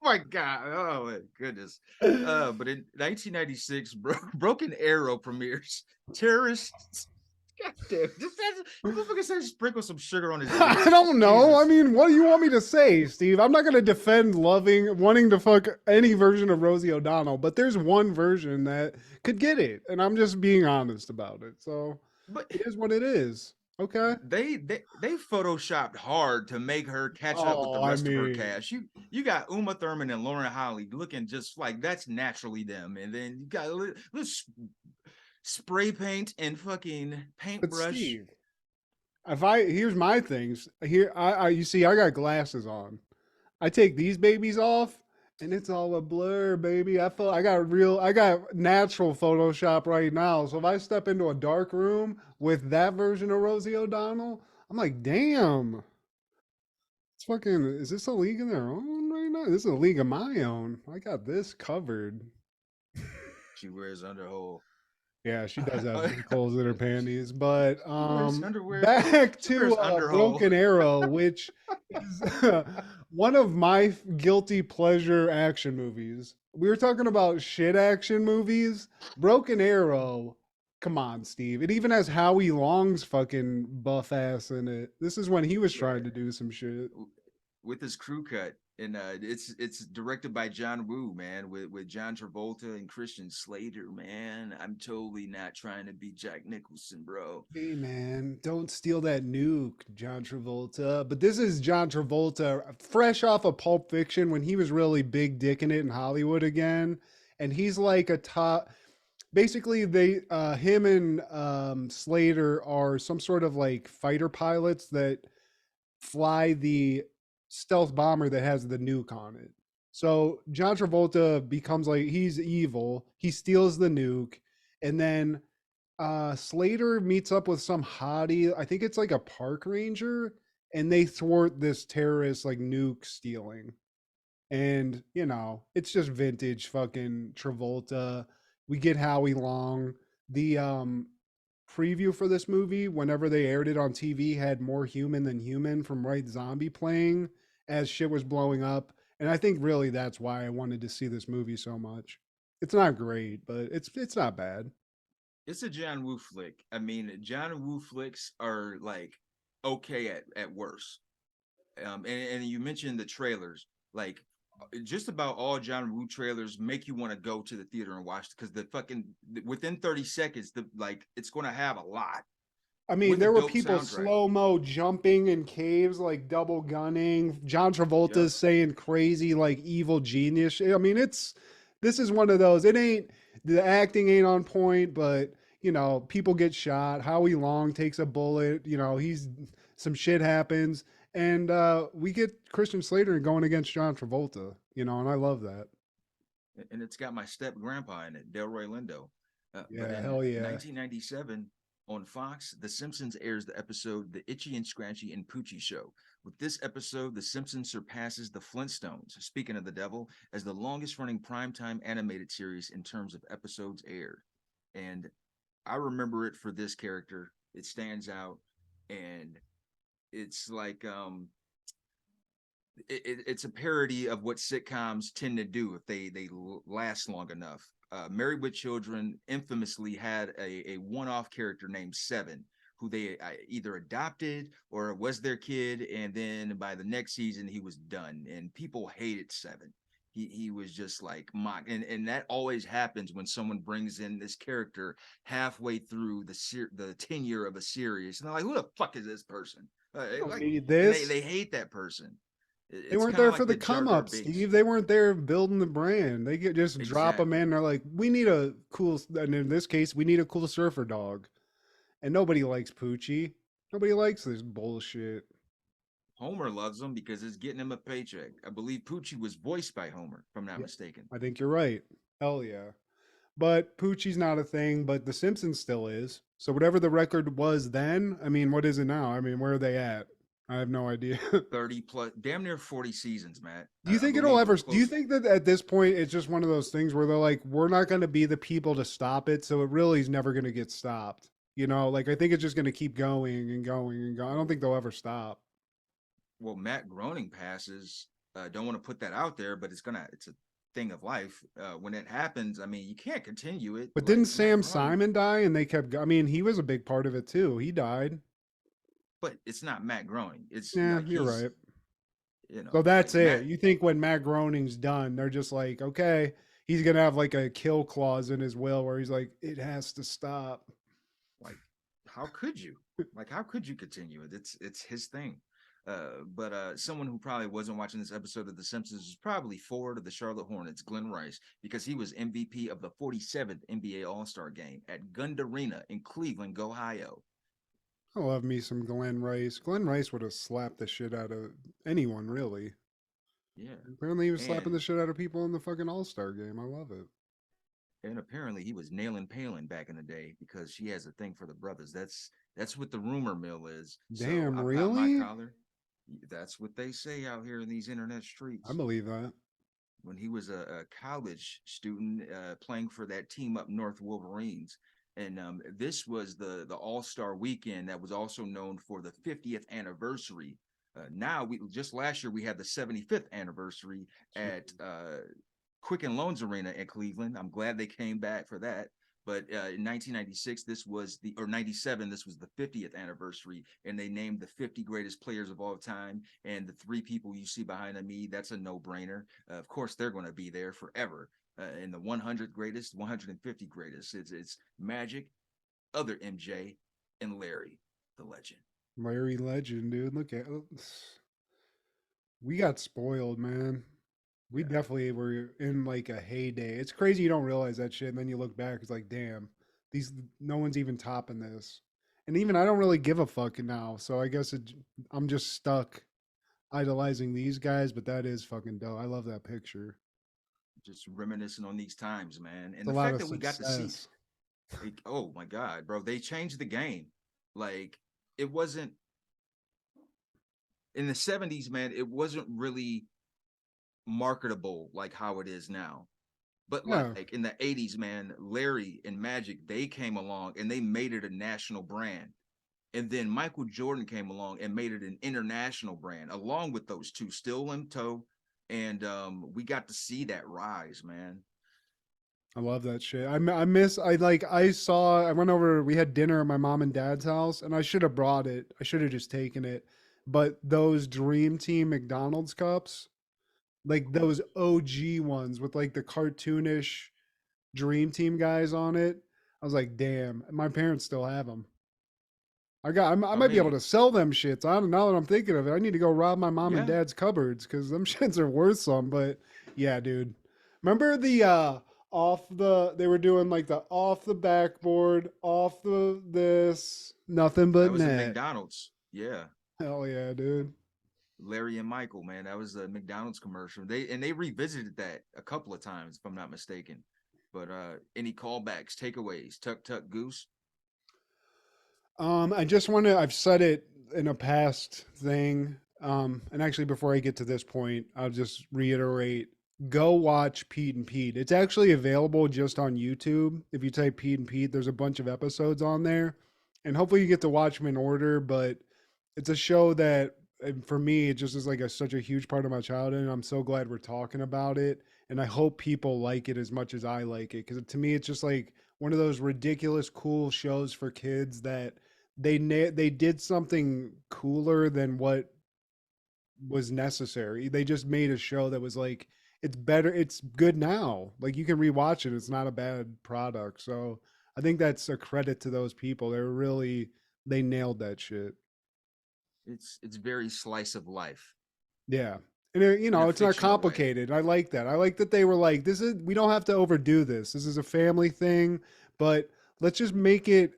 My God. Oh my goodness. But in 1996, Broken Arrow premieres. Terrorists. God damn. This motherfucker says sprinkle some sugar on his dick. I don't know. Jesus. I mean, what do you want me to say, Steve? I'm not going to defend wanting to fuck any version of Rosie O'Donnell, but there's one version that could get it, and I'm just being honest about it. So But it is what it is. Okay. they photoshopped hard to make her catch up with the Oh, I rest of her mean, cast. You got Uma Thurman and Lauren Holly looking just like that's naturally them, and then you got let's spray paint and fucking but paintbrush. Steve, here's my things. Here, you see, I got glasses on. I take these babies off, and it's all a blur, baby. I got natural Photoshop right now. So if I step into a dark room with that version of Rosie O'Donnell, I'm like, damn. It's fucking. Is this a league of their own right now? This is a league of my own. I got this covered. She wears underhole. Yeah, she does have big holes in her panties. But wears underwear. back She wears to underhole. Broken Arrow, which is one of my guilty pleasure action movies. We were talking about shit action movies. Broken Arrow, come on, Steve. It even has Howie Long's fucking buff ass in it. This is when he was trying to do some shit. With his crew cut, and it's directed by John Woo, man, with John Travolta and Christian Slater, man. I'm totally not trying to be Jack Nicholson, bro. Hey man, don't steal that nuke, John Travolta. But this is John Travolta, fresh off of Pulp Fiction when he was really big dicking it in Hollywood again, and he's like a top. Basically, him and Slater are some sort of like fighter pilots that fly the stealth bomber that has the nuke on it. So John Travolta becomes like he's evil. He steals the nuke, and then Slater meets up with some hottie. I think it's like a park ranger, and they thwart this terrorist like nuke stealing. And it's just vintage fucking Travolta. We get Howie Long. The preview for this movie, whenever they aired it on TV, had More Human Than Human from White Zombie playing as shit was blowing up. And I think really that's why I wanted to see this movie so much. It's not great, but it's not bad. It's a John Woo flick. I mean, John Woo flicks are like okay at worst. And you mentioned the trailers, like just about all John Woo trailers make you want to go to the theater and watch because the fucking within 30 seconds, it's going to have a lot. I mean, there were people slow-mo jumping in caves, like double gunning. John Travolta's saying crazy, like evil genius. I mean, this is one of those. The acting ain't on point, but people get shot. Howie Long takes a bullet. Some shit happens, and we get Christian Slater going against John Travolta. And I love that. And it's got my step grandpa in it, Delroy Lindo. Yeah, hell yeah. 1997. On Fox, The Simpsons airs the episode The Itchy and Scratchy and Poochie Show. With this episode, The Simpsons surpasses The Flintstones, speaking of the devil, as the longest-running primetime animated series in terms of episodes aired. And I remember it for this character. It stands out, and it's like it's a parody of what sitcoms tend to do if they last long enough. Married with Children infamously had a one-off character named Seven, who they either adopted or was their kid, and then by the next season he was done, and people hated Seven. He was just like mocked, and that always happens when someone brings in this character halfway through the tenure of a series, and they're like, "Who the fuck is this person?" Need this. They hate that person. They weren't there for the come up, Steve. They weren't there building the brand. They just drop them in. They're like, we need a cool, and in this case, we need a cool surfer dog. And nobody likes Poochie. Nobody likes this bullshit. Homer loves him because it's getting him a paycheck. I believe Poochie was voiced by Homer, if I'm not mistaken. I think you're right. Hell yeah. But Poochie's not a thing, but The Simpsons still is. So whatever the record was then, I mean, what is it now? I mean, where are they at? I have no idea. 30 plus, damn near 40 seasons, Matt. Do you I think it'll believe we're ever? Do you close. think that at this point it's just one of those things where they're like, we're not going to be the people to stop it, so it really is never going to get stopped. You know, like I think it's just going to keep going and going and going. I don't think they'll ever stop. Well, Matt Groening passes. Don't want to put that out there, but it's a thing of life. When it happens, I mean, you can't continue it. But Like didn't Matt Sam Groening, Simon die and they kept? I mean, he was a big part of it too. He died. but it's not Matt Groening. It's Yeah, like you're right. So like that's it. Matt. You think when Matt Groening's done, they're just like, okay, he's gonna have like a kill clause in his will where he's like, it has to stop. Like, how could you? Like, how could you continue it? It's his thing. But someone who probably wasn't watching this episode of The Simpsons is probably forward of the Charlotte Hornets, Glenn Rice, because he was MVP of the 47th NBA All-Star Game at Gund Arena in Cleveland, Ohio. I love me some Glenn Rice. Glenn Rice would have slapped the shit out of anyone, really. Yeah. Apparently, he was slapping the And shit out of people in the fucking All-Star game. I love it. and apparently he was nailing Palin back in the day because she has a thing for the brothers. That's what the rumor mill is. Damn, so I popped really? my collar. That's what they say out here in these internet I streets. believe that. When he was a college student playing for that team up north, Wolverines. And this was the All-Star weekend that was also known for the 50th anniversary. Now we just last year we had the 75th anniversary at Quicken Loans Arena in Cleveland. I'm glad they came back for that. But in 1996, this was or 97, this was the 50th anniversary, and they named the 50 greatest players of all time. And the three people you see behind me, that's a no-brainer. Of course, they're going to be there forever. And the 100 greatest, 150 greatest, it's Magic, other MJ, and Larry, the legend. Larry Legend, dude. Look at we got spoiled, man. We Yeah. definitely were in like a heyday. It's crazy you don't realize that shit, and then you look back, it's like, damn, these no one's even topping this. And even I don't really give a fuck now, so I guess I'm just stuck idolizing these guys. But that is fucking dope. I love that picture. Just reminiscing on these times, man. It's And a the lot fact of that we got to see, success. like, oh my God, bro, they changed the game. Like, it wasn't in the 70s, man, it wasn't really marketable like how it is now. But Yeah, like in the 80s, man, Larry and Magic, they came along and they made it a national brand. And then Michael Jordan came along and made it an international brand, along with those two, still in tow. And we got to see that rise, man. I love that shit. I miss. I like. I saw. I went over. We had dinner at my mom and dad's house, and I should have brought it. I should have just taken it. But those Dream Team McDonald's cups, like those OG ones with like the cartoonish Dream Team guys on it. I was like, damn. My parents still have them. I Oh, might be able hey, to sell them shits. I don't know. That I'm thinking of it. I need to go rob my mom and yeah, dad's cupboards because them shits are worth some. But yeah, dude. Remember the off the they were doing like the off the backboard, off the this, nothing that but was a net. McDonald's. Yeah. Hell yeah, dude. Larry and Michael, man, that was a McDonald's commercial. They revisited that a couple of times, if I'm not mistaken. But any callbacks, takeaways, Tuck Tuck Goose. I just want to, I've said it in a past thing. And actually, before I get to this point, I'll just reiterate go watch Pete and Pete. It's actually available just on YouTube. If you type Pete and Pete, there's a bunch of episodes on there. And hopefully, you get to watch them in order. But it's a show that, for me, it just is like such a huge part of my childhood. And I'm so glad we're talking about it. And I hope people like it as much as I like it. Because to me, it's just like one of those ridiculous, cool shows for kids that they did something cooler than what was necessary. They just made a show that was like it's better, it's good now. Like you can rewatch it. It's not a bad product. So I think that's a credit to those people. They nailed that shit. It's very slice of life Yeah. And in a it's not fictional way. complicated. I like that. I like that they were like, we don't have to overdo this. This is a family thing, but let's just make it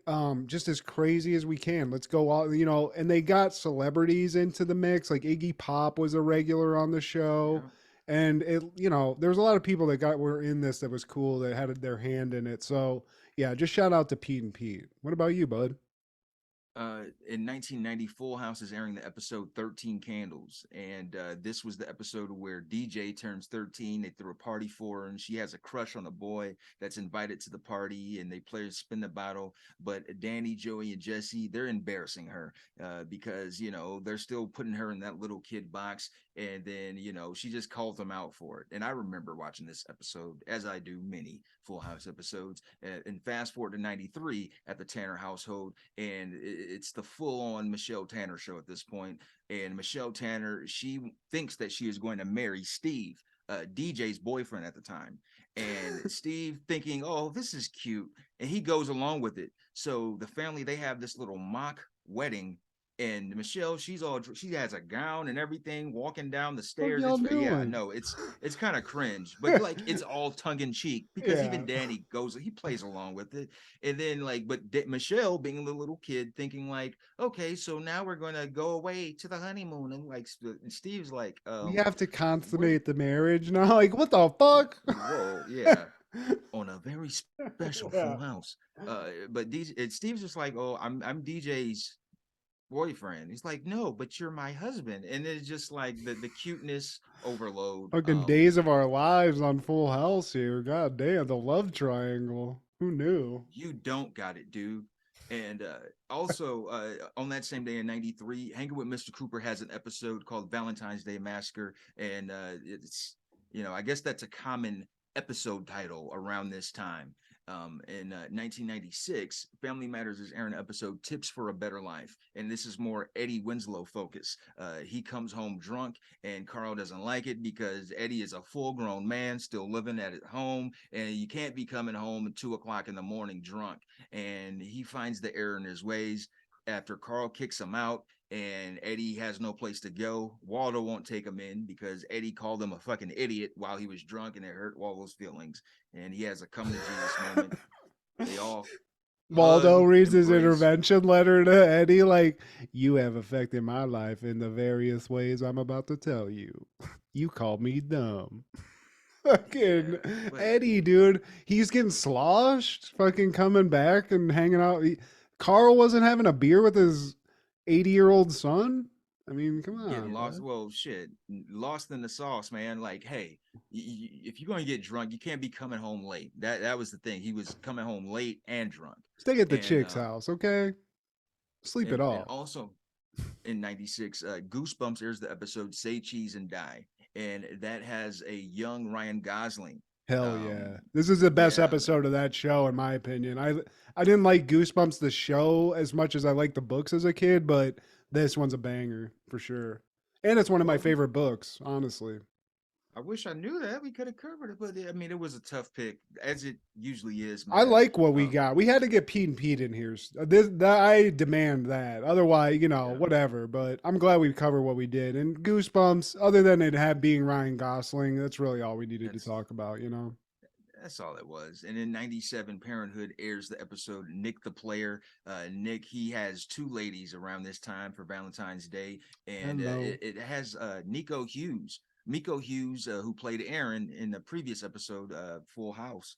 just as crazy as we can. Let's go all, and they got celebrities into the mix. Like Iggy Pop was a regular on the show. Yeah. And it, you know, there's a lot of people that were in this that was cool that had their hand in it. So yeah, just shout out to Pete and Pete. What about you, bud? In 1990, Full House is airing the episode 13 Candles. And this was the episode where DJ turns 13. They threw a party for her, and she has a crush on a boy that's invited to the party, and they play spin the bottle. But Danny, Joey, and Jesse, they're embarrassing her because, you know, they're still putting her in that little kid box. And then, you know, she just calls them out for it. And I remember watching this episode, as I do many Full House episodes. And fast forward to 93 at the Tanner household, and it's the full-on Michelle Tanner show at this point. And Michelle Tanner, she thinks that she is going to marry Steve, DJ's boyfriend at the time. And Steve thinking, oh, this is cute. And he goes along with it. So the family, they have this little mock wedding. And Michelle, she has a gown and everything, walking down the stairs. Yeah, no, it's kind of cringe, but like it's all tongue in cheek because even Danny he plays along with it. And then Michelle, being the little kid, thinking like, okay, so now we're gonna go away to the honeymoon, and like Steve's like, we have to consummate the marriage now. Like, what the fuck? Whoa, yeah. On a very special Full House. But Steve's just like, oh, I'm DJ's boyfriend. He's like, no, but you're my husband. And it's just like the cuteness overload. Fucking Days of Our Lives on Full House here. God damn, the love triangle. Who knew? You don't got it, dude. And also on that same day in 93, Hanging with Mr. Cooper has an episode called Valentine's Day Massacre. And it's, you know, I guess that's a common episode title around this time. In 1996, Family Matters is airing an episode Tips for a Better Life, and this is more Eddie Winslow focus. He comes home drunk, and Carl doesn't like it because Eddie is a full-grown man still living at home, and you can't be coming home at 2:00 in the morning drunk. And he finds the error in his ways after Carl kicks him out. And Eddie has no place to go. Waldo won't take him in because Eddie called him a fucking idiot while he was drunk, and it hurt Waldo's feelings. And he has a come to Jesus moment. They all Waldo reads his intervention letter to Eddie like, you have affected my life in the various ways I'm about to tell you. You called me dumb. Fucking Eddie, dude. He's getting sloshed, fucking coming back and hanging out. Carl wasn't having a beer with his 80-year-old son. I mean, come on. Getting lost. Well, shit, lost in the sauce, man. Like, hey, if you're going to get drunk, you can't be coming home late. That was the thing. He was coming home late and drunk. Stay at the chick's house, okay? Sleep it off. And also, in 96, Goosebumps airs the episode Say Cheese and Die. And that has a young Ryan Gosling. Hell yeah. This is the best episode of that show, in my opinion. I didn't like Goosebumps, the show, as much as I liked the books as a kid, but this one's a banger for sure. And it's one of my favorite books, honestly. I wish I knew that. We could have covered it, but I mean, it was a tough pick, as it usually is. Man. I like what we got. We had to get Pete and Pete in here. I demand that. Otherwise, you know, whatever. But I'm glad we covered what we did. And Goosebumps, other than it being Ryan Gosling, that's really all we needed to talk about, you know? That's all it was. And in 97, Parenthood airs the episode Nick the Player. Nick, he has two ladies around this time for Valentine's Day. And it has Miko Hughes, who played Aaron in the previous episode, Full House.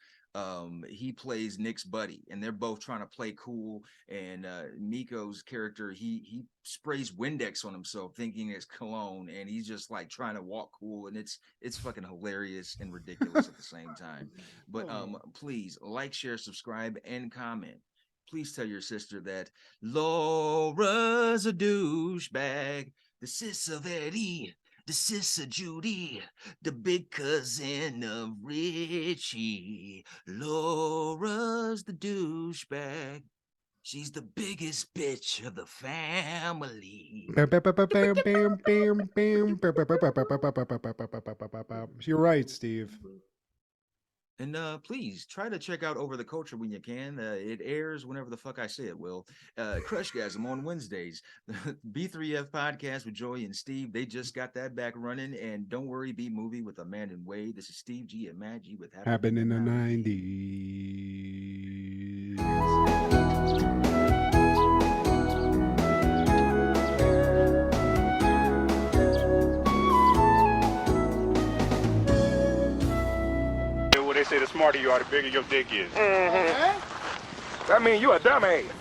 He plays Nick's buddy, and they're both trying to play cool. And Miko's character, he sprays Windex on himself, thinking it's cologne, and he's just like trying to walk cool, and it's fucking hilarious and ridiculous at the same time. But please like, share, subscribe, and comment. Please tell your sister that Laura's a douchebag, the sis of Eddie, the sister Judy, the big cousin of Richie. Laura's the douchebag. She's the biggest bitch of the family. You're right, Steve. And please try to check out Over the Culture when you can. It airs whenever the fuck I say it will. Crushgasm on Wednesdays. B3F podcast with Joey and Steve. They just got that back running. And don't worry, B movie with Amanda and Wade. This is Steve G and Matt G with Happened in the 90s. say the smarter you are, the bigger your dick is. That means you a dumbass.